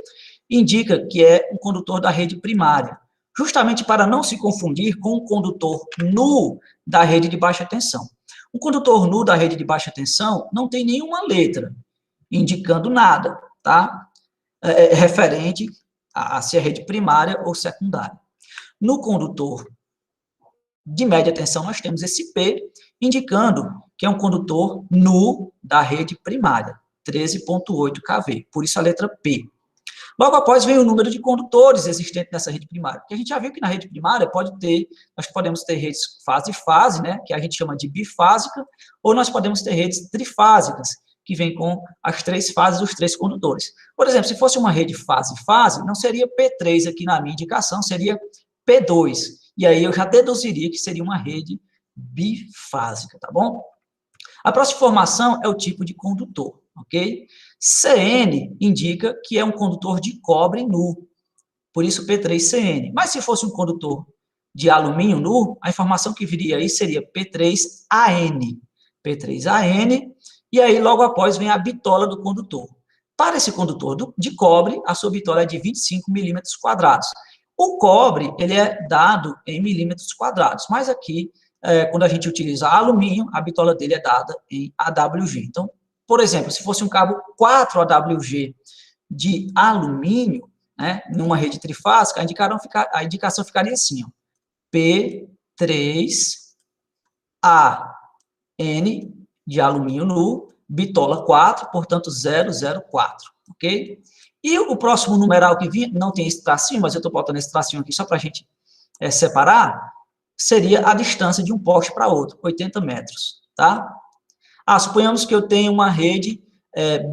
indica que é um condutor da rede primária, justamente para não se confundir com o condutor nu da rede de baixa tensão. O condutor nu da rede de baixa tensão não tem nenhuma letra indicando nada, tá? Referente a se é rede primária ou secundária. No condutor de média tensão, nós temos esse P, indicando que é um condutor nu da rede primária, 13,8 kV, por isso a letra P. Logo após vem o número de condutores existentes nessa rede primária, porque a gente já viu que na rede primária nós podemos ter redes fase-fase, né, que a gente chama de bifásica, ou nós podemos ter redes trifásicas, que vem com as 3 fases dos 3 condutores. Por exemplo, se fosse uma rede fase-fase, não seria P3 aqui na minha indicação, seria P2. E aí eu já deduziria que seria uma rede bifásica, tá bom? A próxima informação é o tipo de condutor, ok? CN indica que é um condutor de cobre nu, por isso P3CN. Mas se fosse um condutor de alumínio nu, a informação que viria aí seria P3AN. P3AN, e aí logo após vem a bitola do condutor. Para esse condutor de cobre, a sua bitola é de 25 milímetros quadrados. O cobre, ele é dado em milímetros quadrados, mas aqui, quando a gente utiliza alumínio, a bitola dele é dada em AWG. Então, por exemplo, se fosse um cabo 4 AWG de alumínio, né, numa rede trifásica, a indicação ficaria assim, ó, P3AN de alumínio nu, bitola 4, portanto 004, ok? E o próximo numeral que vinha, não tem esse tracinho, mas eu estou botando esse tracinho aqui só para a gente separar, seria a distância de um poste para outro, 80 metros, tá? Suponhamos que eu tenho uma rede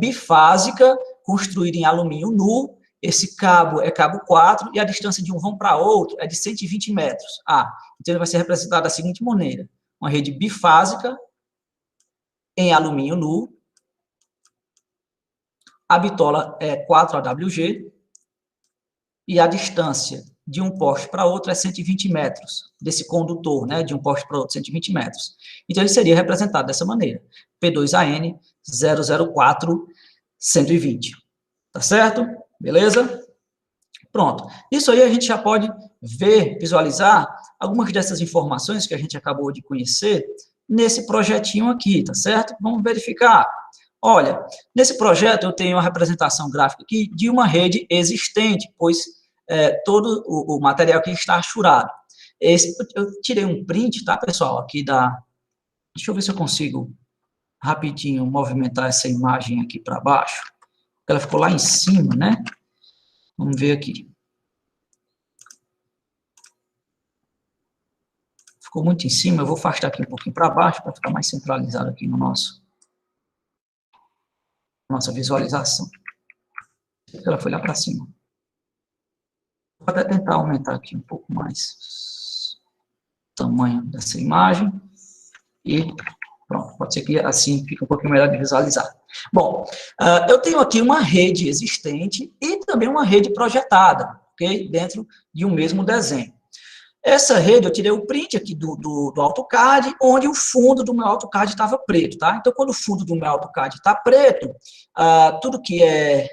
bifásica construída em alumínio nu, esse cabo é cabo 4 e a distância de um vão para outro é de 120 metros. Então ele vai ser representado da seguinte maneira, uma rede bifásica em alumínio nu, a bitola é 4 AWG e a distância de um poste para outro é 120 metros, desse condutor, né, de um poste para outro, 120 metros. Então, ele seria representado dessa maneira, P2AN 004 120. Tá certo? Beleza? Pronto. Isso aí a gente já pode ver, visualizar algumas dessas informações que a gente acabou de conhecer nesse projetinho aqui, tá certo? Vamos verificar. Olha, nesse projeto eu tenho uma representação gráfica aqui de uma rede existente, pois todo o material aqui está achurado. Eu tirei um print, tá, pessoal, aqui da... Deixa eu ver se eu consigo rapidinho movimentar essa imagem aqui para baixo, porque ela ficou lá em cima, né? Vamos ver aqui. Ficou muito em cima, eu vou afastar aqui um pouquinho para baixo, para ficar mais centralizado aqui no nossa visualização. Ela foi lá para cima. Vou até tentar aumentar aqui um pouco mais o tamanho dessa imagem. E pronto, pode ser que assim fique um pouquinho melhor de visualizar. Bom, eu tenho aqui uma rede existente e também uma rede projetada, ok? Dentro de um mesmo desenho. Essa rede, eu tirei o print aqui do AutoCAD, onde o fundo do meu AutoCAD estava preto, tá? Então, quando o fundo do meu AutoCAD está preto, tudo que é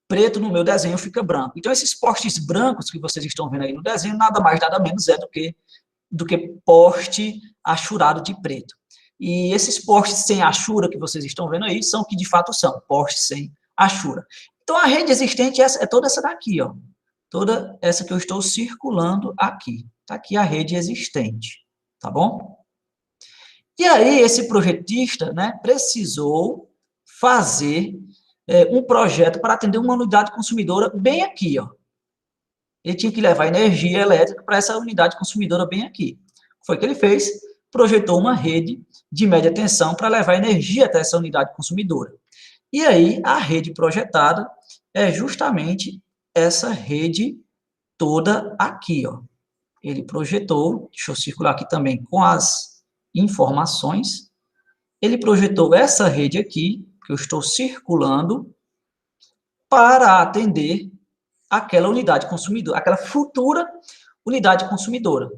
preto no meu desenho fica branco. Então, esses postes brancos que vocês estão vendo aí no desenho, nada mais, nada menos é do que poste achurado de preto. E esses postes sem achura que vocês estão vendo aí, são que de fato são, postes sem achura. Então, a rede existente é toda essa daqui, ó. Toda essa que eu estou circulando aqui. Está aqui a rede existente, tá bom? E aí, esse projetista, né, precisou fazer um projeto para atender uma unidade consumidora bem aqui, ó. Ele tinha que levar energia elétrica para essa unidade consumidora bem aqui. Foi o que ele fez? Projetou uma rede de média tensão para levar energia até essa unidade consumidora. E aí, a rede projetada é justamente essa rede toda aqui, ó. Ele projetou, deixa eu circular aqui também com as informações, ele projetou essa rede aqui, que eu estou circulando, para atender aquela unidade consumidora, aquela futura unidade consumidora.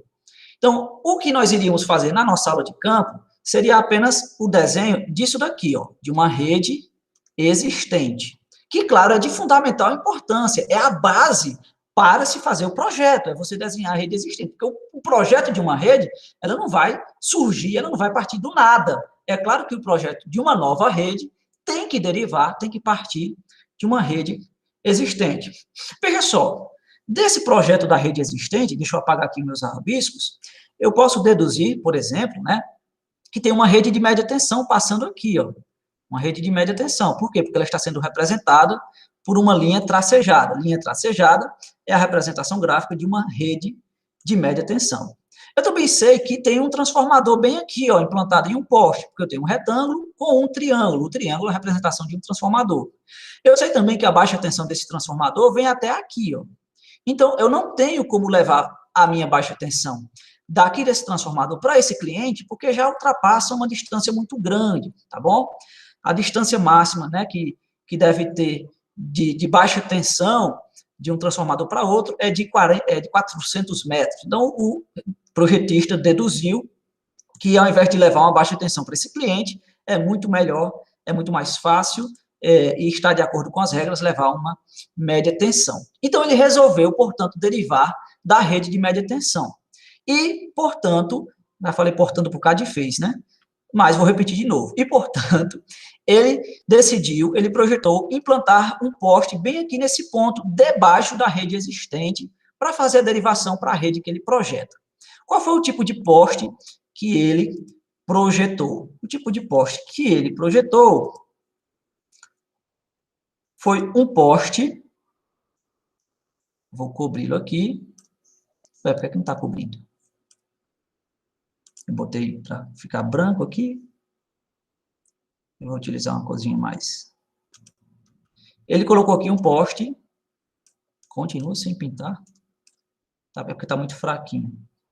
Então, o que nós iríamos fazer na nossa aula de campo seria apenas o desenho disso daqui, ó, de uma rede existente, que, claro, é de fundamental importância, é a base para se fazer o projeto, é você desenhar a rede existente, porque o projeto de uma rede, ela não vai surgir, ela não vai partir do nada. É claro que o projeto de uma nova rede tem que derivar, tem que partir de uma rede existente. Veja só, desse projeto da rede existente, deixa eu apagar aqui meus rabiscos, eu posso deduzir, por exemplo, né, que tem uma rede de média tensão passando aqui, ó, uma rede de média tensão. Por quê? Porque ela está sendo representada por uma linha tracejada. Linha tracejada é a representação gráfica de uma rede de média tensão. Eu também sei que tem um transformador bem aqui, ó, implantado em um poste, porque eu tenho um retângulo com um triângulo. O triângulo é a representação de um transformador. Eu sei também que a baixa tensão desse transformador vem até aqui, ó. Então, eu não tenho como levar a minha baixa tensão daqui desse transformador para esse cliente, porque já ultrapassa uma distância muito grande, tá bom? A distância máxima, né, que deve ter de baixa tensão de um transformador para outro é de 400 metros. Então, o projetista deduziu que, ao invés de levar uma baixa tensão para esse cliente, é muito melhor, é muito mais fácil e está de acordo com as regras levar uma média tensão. Então, ele resolveu, portanto, derivar da rede de média tensão. E, portanto, já falei portanto por causa de fez, né? Mas vou repetir de novo. E, portanto, ele decidiu, ele projetou implantar um poste bem aqui nesse ponto, debaixo da rede existente, para fazer a derivação para a rede que ele projeta. Qual foi o tipo de poste que ele projetou? O tipo de poste que ele projetou foi um poste, vou cobri-lo aqui, por que não está cobrindo? Eu botei para ficar branco aqui. Eu vou utilizar uma coisinha mais. Ele colocou aqui um poste. Continua sem pintar. Tá, porque está muito fraquinho.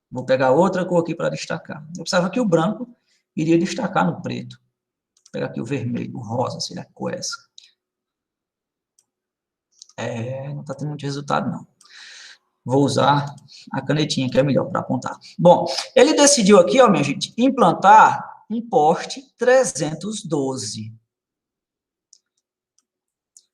Vou pegar outra cor aqui para destacar. Eu precisava que o branco iria destacar no preto. Vou pegar aqui o vermelho, o rosa, sei lá que cor é essa. Não está tendo muito resultado, não. Vou usar a canetinha, que é melhor para apontar. Bom, ele decidiu aqui, ó, minha gente, implantar um poste 312.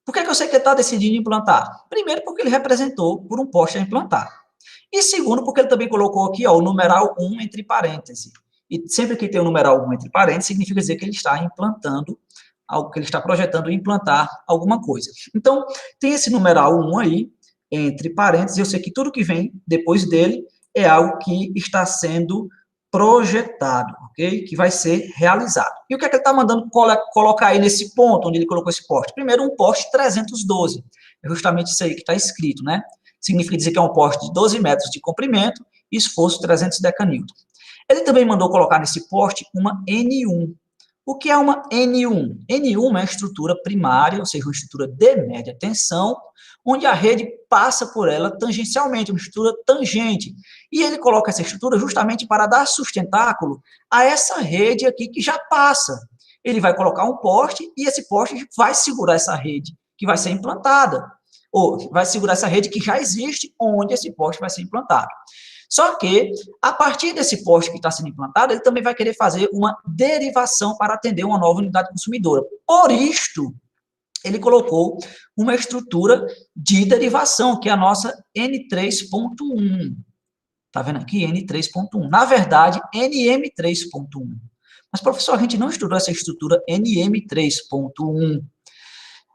Por que eu sei que ele está decidindo implantar? Primeiro, porque ele representou por um poste a implantar. E segundo, porque ele também colocou aqui, ó, o numeral 1 entre parênteses. E sempre que tem o numeral 1 entre parênteses, significa dizer que ele está implantando algo, que ele está projetando implantar alguma coisa. Então, tem esse numeral 1 aí, entre parênteses, eu sei que tudo que vem depois dele é algo que está sendo projetado, ok? Que vai ser realizado. E o que é que ele está mandando colocar aí nesse ponto, onde ele colocou esse poste? Primeiro, um poste 312. É justamente isso aí que está escrito, né? Significa dizer que é um poste de 12 metros de comprimento e esforço 300 decanewton. Ele também mandou colocar nesse poste uma N1. O que é uma N1? N1 é uma estrutura primária, ou seja, uma estrutura de média tensão, onde a rede passa por ela tangencialmente, uma estrutura tangente. E ele coloca essa estrutura justamente para dar sustentáculo a essa rede aqui que já passa. Ele vai colocar um poste e esse poste vai segurar essa rede que vai ser implantada, ou vai segurar essa rede que já existe onde esse poste vai ser implantado. Só que, a partir desse poste que está sendo implantado, ele também vai querer fazer uma derivação para atender uma nova unidade consumidora. Por isto, ele colocou uma estrutura de derivação, que é a nossa N3.1. Está vendo aqui? N3.1. Na verdade, NM3.1. Mas, professor, a gente não estudou essa estrutura NM3.1.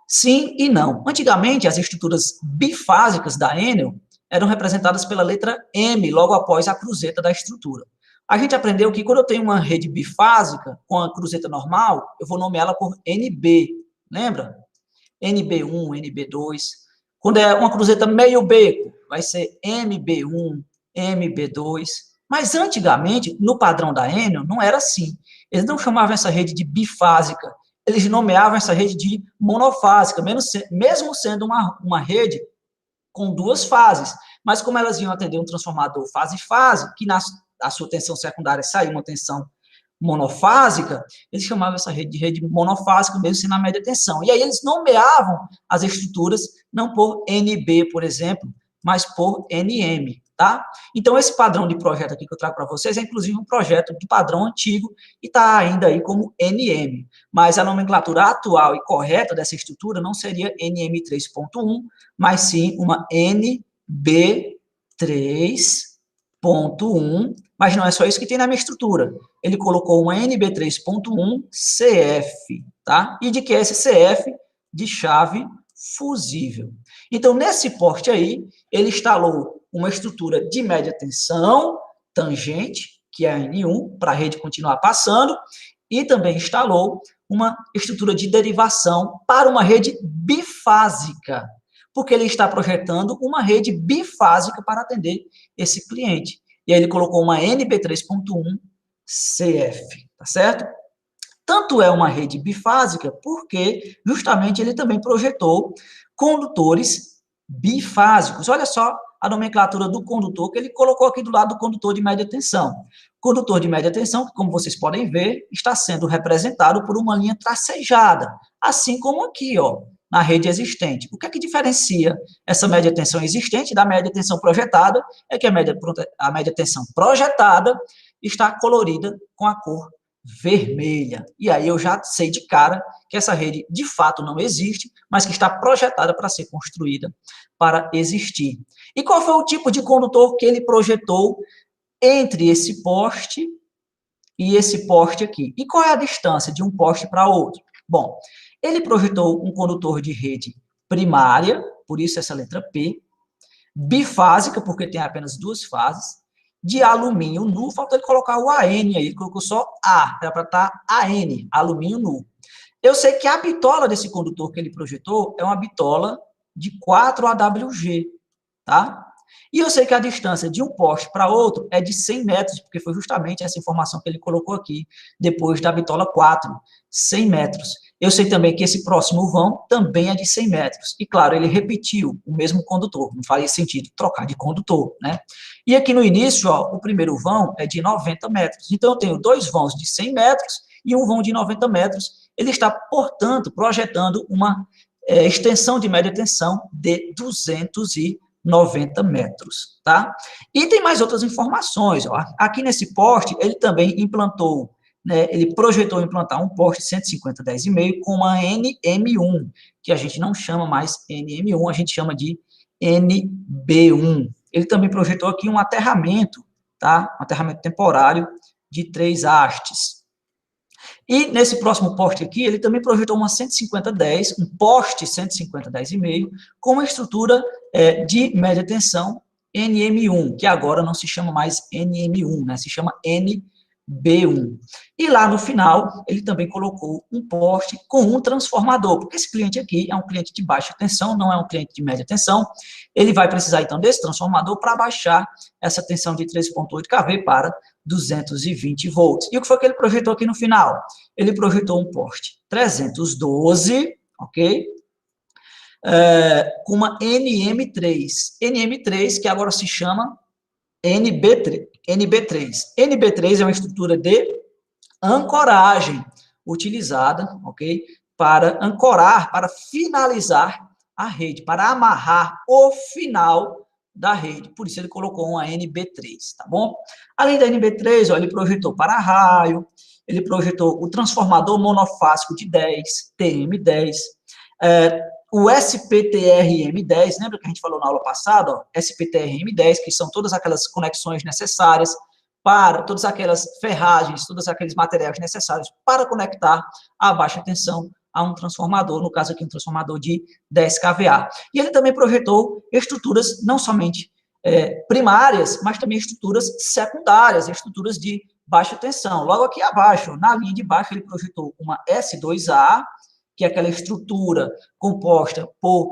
Sim e não. Antigamente, as estruturas bifásicas da Enel eram representadas pela letra M, logo após a cruzeta da estrutura. A gente aprendeu que quando eu tenho uma rede bifásica com a cruzeta normal, eu vou nomeá-la por NB, lembra? NB1, NB2. Quando é uma cruzeta meio beco, vai ser MB1, MB2. Mas antigamente, no padrão da Enel, não era assim. Eles não chamavam essa rede de bifásica, eles nomeavam essa rede de monofásica, mesmo sendo uma rede com duas fases. Mas como elas iam atender um transformador fase-fase, que na sua tensão secundária saiu uma tensão monofásica, eles chamavam essa rede de rede monofásica, mesmo sendo a média tensão. E aí eles nomeavam as estruturas não por NB, por exemplo, mas por NM, tá? Então, esse padrão de projeto aqui que eu trago para vocês é, inclusive, um projeto de padrão antigo e está ainda aí como NM. Mas a nomenclatura atual e correta dessa estrutura não seria NM3.1, mas sim uma NB3.1, mas não é só isso que tem na minha estrutura. Ele colocou uma NB3.1 CF, tá? E de que é esse CF? De chave fusível. Então, nesse porte aí, ele instalou uma estrutura de média tensão tangente, que é a N1, para a rede continuar passando, e também instalou uma estrutura de derivação para uma rede bifásica, porque ele está projetando uma rede bifásica para atender esse cliente. E aí ele colocou uma NB3.1 CF, tá certo? Tanto é uma rede bifásica, porque justamente ele também projetou condutores bifásicos. Olha só a nomenclatura do condutor que ele colocou aqui do lado do condutor de média tensão. Condutor de média tensão, que, como vocês podem ver, está sendo representado por uma linha tracejada, assim como aqui, ó, na rede existente. O que é que diferencia essa média tensão existente da média tensão projetada? É que a média tensão projetada está colorida com a cor vermelha. E aí eu já sei de cara que essa rede de fato não existe, mas que está projetada para ser construída para existir. E qual foi o tipo de condutor que ele projetou entre esse poste e esse poste aqui? E qual é a distância de um poste para outro? Bom, ele projetou um condutor de rede primária, por isso essa letra P, bifásica, porque tem apenas duas fases, de alumínio nu, faltou ele colocar o AN aí, ele colocou só A, era para estar AN, alumínio nu. Eu sei que a bitola desse condutor que ele projetou é uma bitola de 4 AWG, tá? E eu sei que a distância de um poste para outro é de 100 metros, porque foi justamente essa informação que ele colocou aqui, depois da bitola 4, 100 metros. Eu sei também que esse próximo vão também é de 100 metros. E, claro, ele repetiu o mesmo condutor. Não faria sentido trocar de condutor, né? E aqui no início, ó, o primeiro vão é de 90 metros. Então, eu tenho dois vãos de 100 metros e um vão de 90 metros. Ele está, portanto, projetando uma extensão de média tensão de 290 metros, tá? E tem mais outras informações, ó. Aqui nesse poste, ele também implantou, né, ele projetou implantar um poste 150 10,5 com uma NM1, que a gente não chama mais NM1, a gente chama de NB1. Ele também projetou aqui um aterramento, tá? Um aterramento temporário de 3 hastes. E nesse próximo poste aqui, ele também projetou uma 150-10, um poste 150-10,5, com uma estrutura de média tensão NM1, que agora não se chama mais NM1, né? Se chama NB1. B1. E lá no final, ele também colocou um poste com um transformador, porque esse cliente aqui é um cliente de baixa tensão, não é um cliente de média tensão. Ele vai precisar, então, desse transformador para baixar essa tensão de 13,8 kV para 220 volts. E o que foi que ele projetou aqui no final? Ele projetou um poste 312, ok? Com uma NM3. NM3, que agora se chama NB3. NB3 é uma estrutura de ancoragem utilizada, ok? Para ancorar, para finalizar a rede, para amarrar o final da rede. Por isso ele colocou uma NB3, tá bom? Além da NB3, ó, ele projetou para-raio, ele projetou o transformador monofásico de 10, TM10, o SPTRM10, lembra que a gente falou na aula passada? Ó, SPTRM10, que são todas aquelas conexões necessárias para, todas aquelas ferragens, todos aqueles materiais necessários para conectar a baixa tensão a um transformador, no caso aqui um transformador de 10 kVA. E ele também projetou estruturas não somente primárias, mas também estruturas secundárias, estruturas de baixa tensão. Logo aqui abaixo, na linha de baixo, ele projetou uma S2A, que é aquela estrutura composta por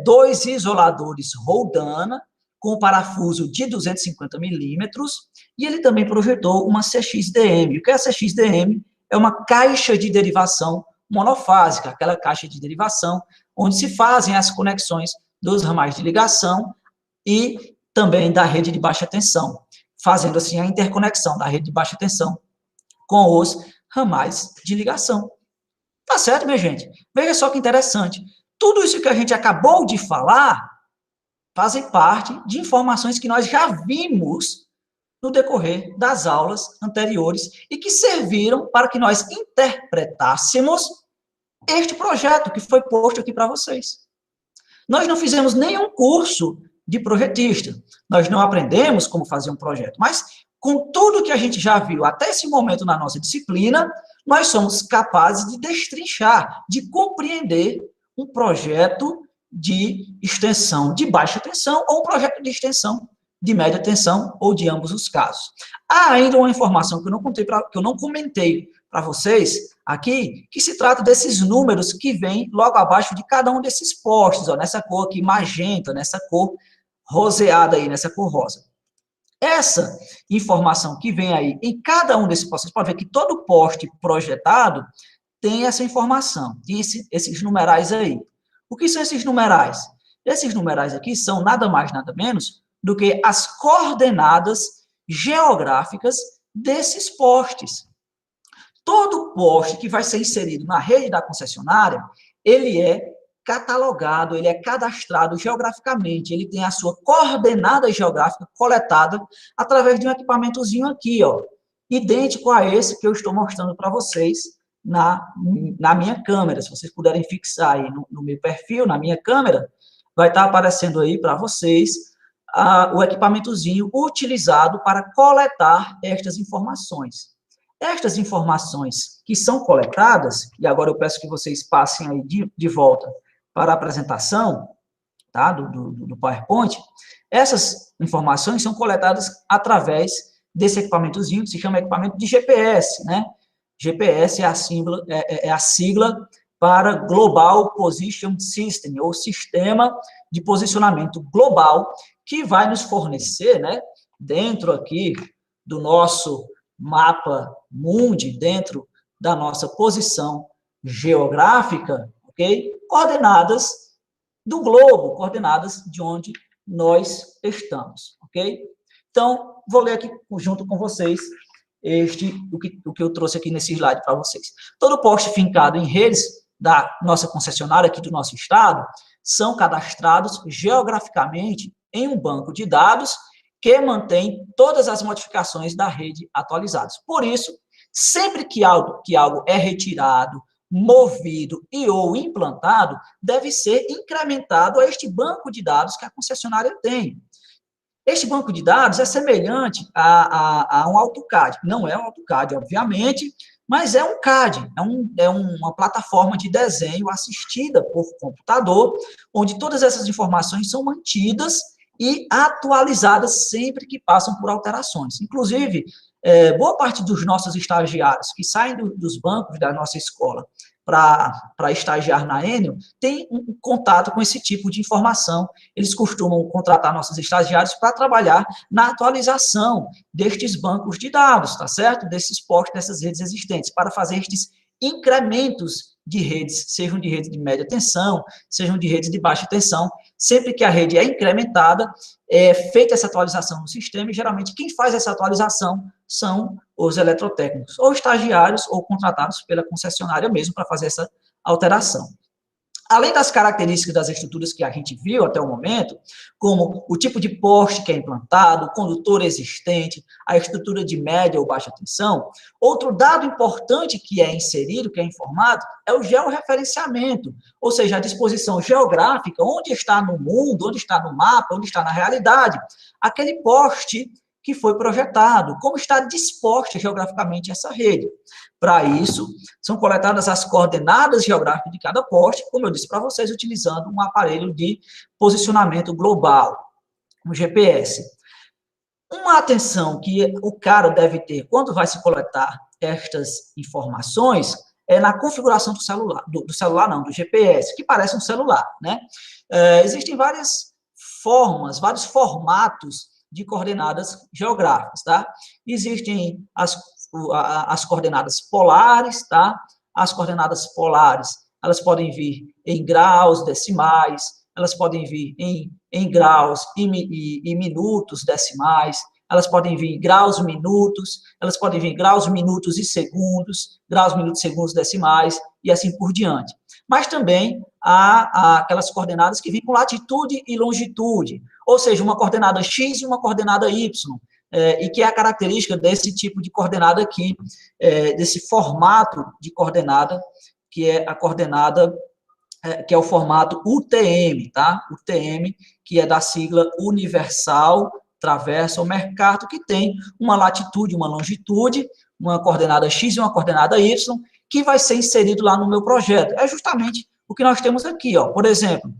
dois isoladores Roldana, com parafuso de 250 milímetros, e ele também projetou uma CXDM. O que é a CXDM? É uma caixa de derivação monofásica, aquela caixa de derivação onde se fazem as conexões dos ramais de ligação e também da rede de baixa tensão, fazendo assim a interconexão da rede de baixa tensão com os ramais de ligação. Tá certo, minha gente? Veja só que interessante. Tudo isso que a gente acabou de falar fazem parte de informações que nós já vimos no decorrer das aulas anteriores e que serviram para que nós interpretássemos este projeto que foi posto aqui para vocês. Nós não fizemos nenhum curso de projetista, nós não aprendemos como fazer um projeto, mas com tudo que a gente já viu até esse momento na nossa disciplina, nós somos capazes de destrinchar, de compreender um projeto de extensão de baixa tensão ou um projeto de extensão de média tensão ou de ambos os casos. Há ainda uma informação que eu não comentei para vocês aqui, que se trata desses números que vêm logo abaixo de cada um desses postes, ó, nessa cor aqui magenta, nessa cor roseada aí, nessa cor rosa. Essa informação que vem aí em cada um desses postes, você pode ver que todo poste projetado tem essa informação, tem esses numerais aí. O que são esses numerais? Esses numerais aqui são nada mais, nada menos do que as coordenadas geográficas desses postes. Todo poste que vai ser inserido na rede da concessionária, ele é catalogado, ele é cadastrado geograficamente, ele tem a sua coordenada geográfica coletada através de um equipamentozinho aqui, ó, idêntico a esse que eu estou mostrando para vocês na minha câmera. Se vocês puderem fixar aí no meu perfil, na minha câmera, vai estar aparecendo aí para vocês o equipamentozinho utilizado para coletar estas informações. Estas informações que são coletadas, e agora eu peço que vocês passem aí de volta para a apresentação, tá, do PowerPoint, essas informações são coletadas através desse equipamentozinho, que se chama equipamento de GPS, né? GPS é a sigla para Global Position System, ou Sistema de Posicionamento Global, que vai nos fornecer, né, dentro aqui do nosso mapa mundi, dentro da nossa posição geográfica, ok? Coordenadas do globo, coordenadas de onde nós estamos, ok? Então, vou ler aqui junto com vocês o que eu trouxe aqui nesse slide para vocês. Todo poste fincado em redes da nossa concessionária aqui do nosso estado são cadastrados geograficamente em um banco de dados que mantém todas as modificações da rede atualizadas. Por isso, sempre que algo é retirado, movido e ou implantado, deve ser incrementado a este banco de dados que a concessionária tem. Este banco de dados é semelhante a um AutoCAD. Não é um AutoCAD, obviamente, mas é um CAD, é uma plataforma de desenho assistida por computador, onde todas essas informações são mantidas e atualizadas sempre que passam por alterações. Inclusive, boa parte dos nossos estagiários que saem dos bancos da nossa escola para estagiar na Enel, tem um contato com esse tipo de informação. Eles costumam contratar nossos estagiários para trabalhar na atualização destes bancos de dados, tá certo? Desses postos, dessas redes existentes, para fazer estes incrementos de redes, sejam de redes de média tensão, sejam de redes de baixa tensão. Sempre que a rede é incrementada, é feita essa atualização no sistema, e geralmente quem faz essa atualização são os eletrotécnicos, ou estagiários, ou contratados pela concessionária mesmo para fazer essa alteração. Além das características das estruturas que a gente viu até o momento, como o tipo de poste que é implantado, o condutor existente, a estrutura de média ou baixa tensão, outro dado importante que é inserido, que é informado, é o georreferenciamento, ou seja, a disposição geográfica, onde está no mundo, onde está no mapa, onde está na realidade, aquele poste que foi projetado, como está disposta geograficamente essa rede. Para isso, são coletadas as coordenadas geográficas de cada poste, como eu disse para vocês, utilizando um aparelho de posicionamento global, um GPS. Uma atenção que o cara deve ter quando vai se coletar estas informações é na configuração do celular, do celular não, do GPS, que parece um celular, né? Existem várias formas, vários formatos de coordenadas geográficas, tá? Existem as coordenadas polares, tá? As coordenadas polares, elas podem vir em graus decimais, elas podem vir em graus e minutos decimais, elas podem vir em graus, minutos, elas podem vir em graus, minutos e segundos, graus, minutos, segundos decimais, e assim por diante. Mas também há aquelas coordenadas que vêm com latitude e longitude, ou seja, uma coordenada X e uma coordenada Y, e que é a característica desse tipo de coordenada aqui, desse formato de coordenada, que é a coordenada, que é o formato UTM, tá? UTM, que é da sigla Universal Traverso Mercator, que tem uma latitude, uma longitude, uma coordenada X e uma coordenada Y, que vai ser inserido lá no meu projeto. É justamente o que nós temos aqui, ó. Por exemplo,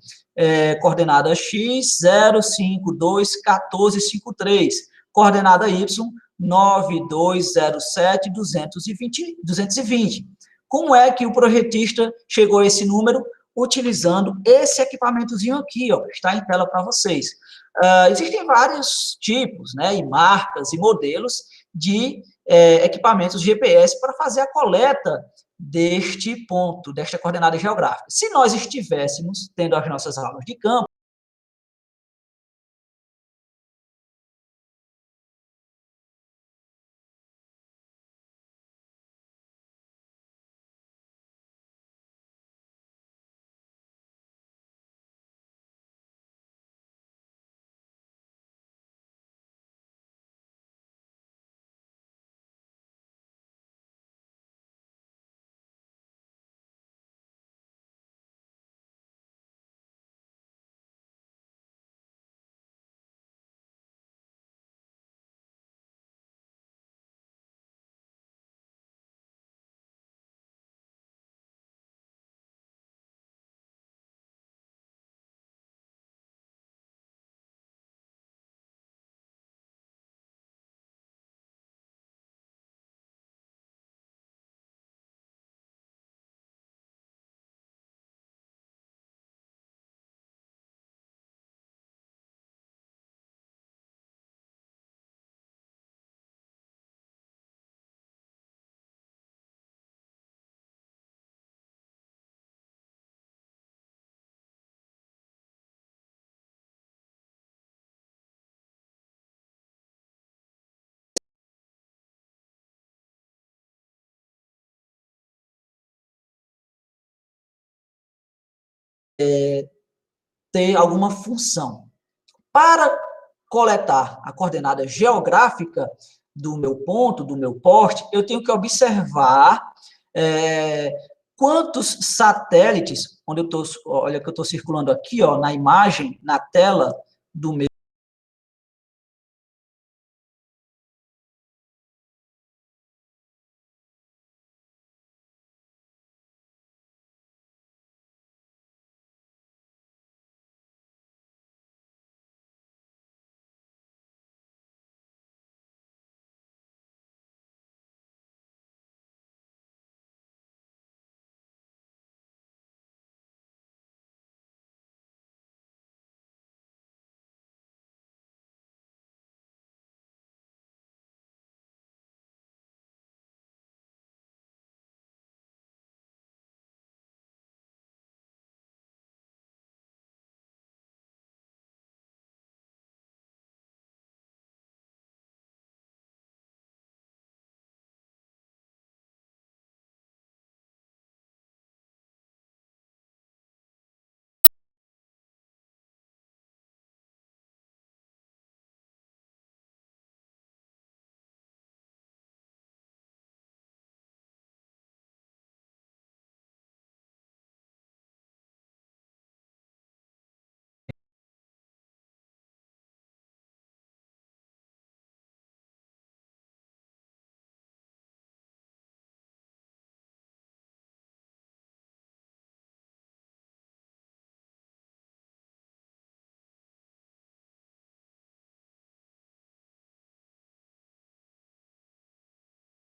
coordenada X, 0521453, coordenada Y, 9207-220. Como é que o projetista chegou a esse número? Utilizando esse equipamentozinho aqui, ó, está em tela para vocês. Existem vários tipos, né, e marcas e modelos de equipamentos GPS para fazer a coleta deste ponto, desta coordenada geográfica. Se nós estivéssemos tendo as nossas aulas de campo, ter alguma função. Para coletar a coordenada geográfica do meu ponto, do meu poste, eu tenho que observar quantos satélites, onde eu estou, olha que eu estou circulando aqui, ó, na imagem, na tela do meu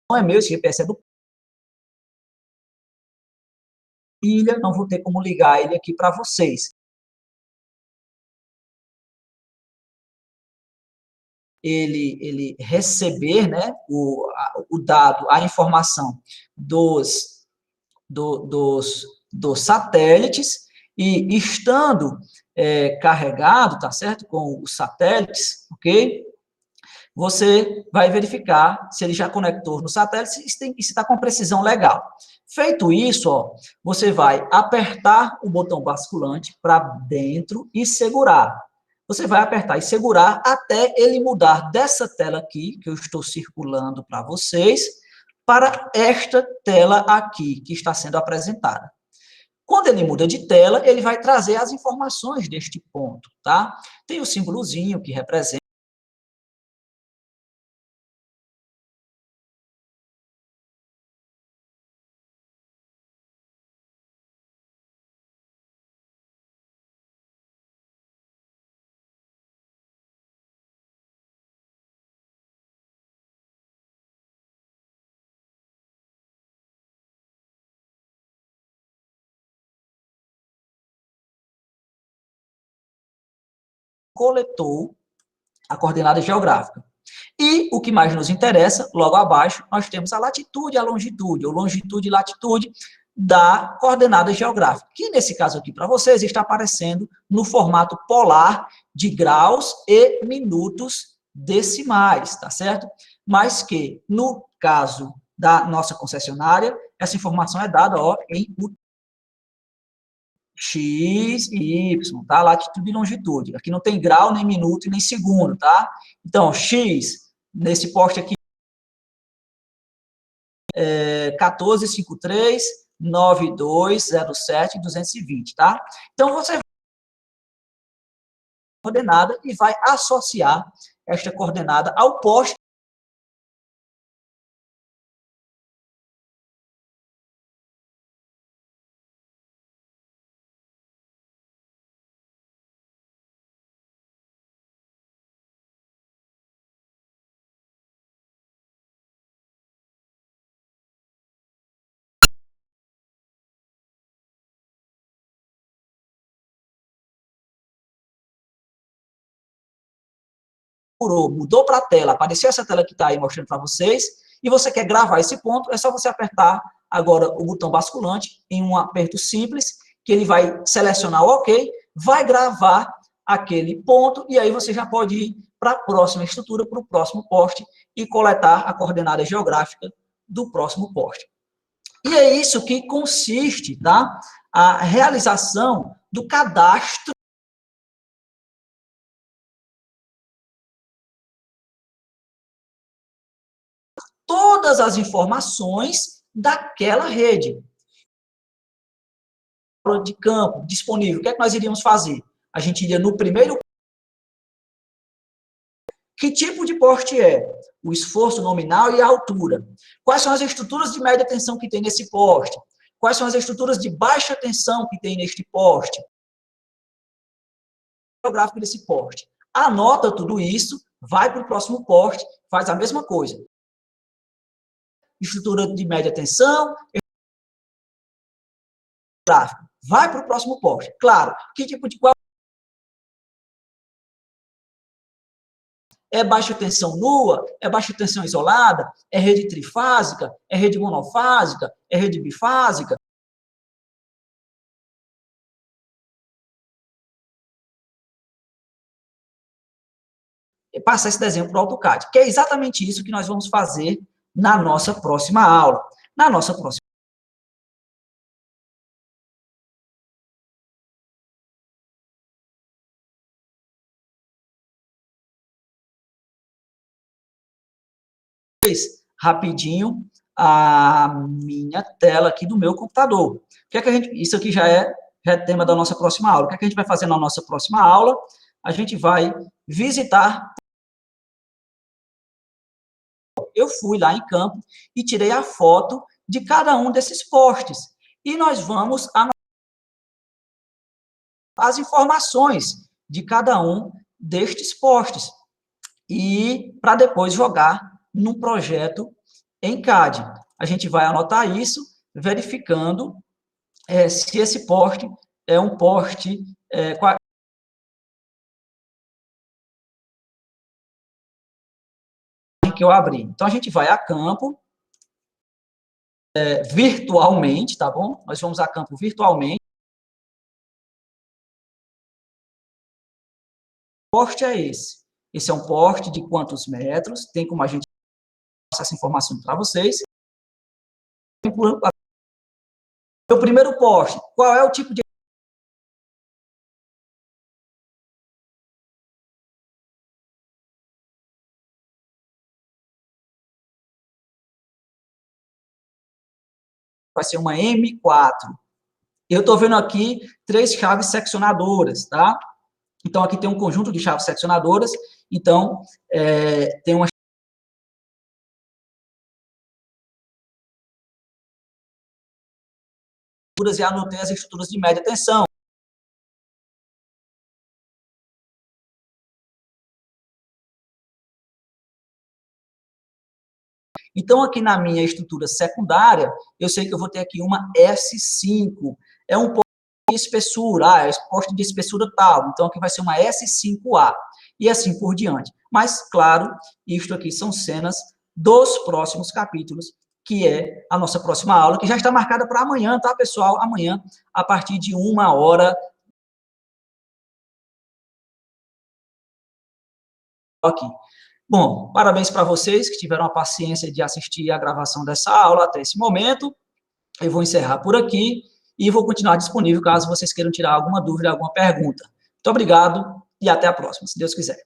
não é meu, esse GPS é do pilha, não vou ter como ligar ele aqui para vocês. Ele receber, né, o dado, a informação dos satélites, e estando carregado, tá certo, com os satélites, ok? Você vai verificar se ele já conectou no satélite, se está com precisão legal. Feito isso, ó, você vai apertar o botão basculante para dentro e segurar. Você vai apertar e segurar até ele mudar dessa tela aqui, que eu estou circulando para vocês, para esta tela aqui, que está sendo apresentada. Quando ele muda de tela, ele vai trazer as informações deste ponto, tá? Tem o símbolozinho que representa coletou a coordenada geográfica. E o que mais nos interessa, logo abaixo, nós temos a latitude e a longitude, ou longitude e latitude da coordenada geográfica, que nesse caso aqui para vocês está aparecendo no formato polar de graus e minutos decimais, tá certo? Mas que, no caso da nossa concessionária, essa informação é dada ó, em X e Y, tá? Latitude e longitude. Aqui não tem grau, nem minuto e nem segundo, tá? Então, X, nesse poste aqui, 1453 9207 220, tá? Então, você vai coordenada e vai associar esta coordenada ao poste. Mudou para a tela, apareceu essa tela que está aí mostrando para vocês, e você quer gravar esse ponto, é só você apertar agora o botão basculante em um aperto simples, que ele vai selecionar o OK, vai gravar aquele ponto, e aí você já pode ir para a próxima estrutura, para o próximo poste, e coletar a coordenada geográfica do próximo poste. E é isso que consiste, tá? A realização do cadastro todas as informações daquela rede. De campo disponível, o que é que nós iríamos fazer? A gente iria no primeiro. Que tipo de poste é? O esforço nominal e a altura. Quais são as estruturas de média tensão que tem nesse poste? Quais são as estruturas de baixa tensão que tem neste poste? O gráfico desse poste. Anota tudo isso, vai para o próximo poste, faz a mesma coisa. Estrutura de média tensão, gráfico. Vai para o próximo poste. Claro, que tipo de... É baixa tensão nua? É baixa tensão isolada? É rede trifásica? É rede monofásica? É rede bifásica? E passar esse desenho para o AutoCAD, que é exatamente isso que nós vamos fazer na nossa próxima aula. Na nossa próxima vez, rapidinho, a minha tela aqui do meu computador. O que é que a gente, isso aqui já é tema da nossa próxima aula. O que é que a gente vai fazer na nossa próxima aula? A gente vai visitar. Eu fui lá em campo e tirei a foto de cada um desses postes. E nós vamos anotar as informações de cada um destes postes. E para depois jogar num projeto em CAD. A gente vai anotar isso, verificando se esse porte é um porte que eu abri. Então, a gente vai a campo virtualmente, tá bom? Nós vamos a campo virtualmente. O porte é esse. Esse é um porte de quantos metros? Tem como a gente passar essa informação para vocês. O primeiro porte, qual é o tipo de... Vai ser uma M4. Eu estou vendo aqui 3 chaves seccionadoras, tá? Então, aqui tem um conjunto de chaves seccionadoras. Então, tem uma... e anotei as estruturas de média tensão. Então, aqui na minha estrutura secundária, eu sei que eu vou ter aqui uma S5. É um poste de espessura, é poste de espessura tal. Então, aqui vai ser uma S5A. E assim por diante. Mas, claro, isto aqui são cenas dos próximos capítulos, que é a nossa próxima aula, que já está marcada para amanhã, tá, pessoal? Amanhã, a partir de 1h. Aqui. Bom, parabéns para vocês que tiveram a paciência de assistir a gravação dessa aula até esse momento. Eu vou encerrar por aqui e vou continuar disponível caso vocês queiram tirar alguma dúvida, alguma pergunta. Muito obrigado e até a próxima, se Deus quiser.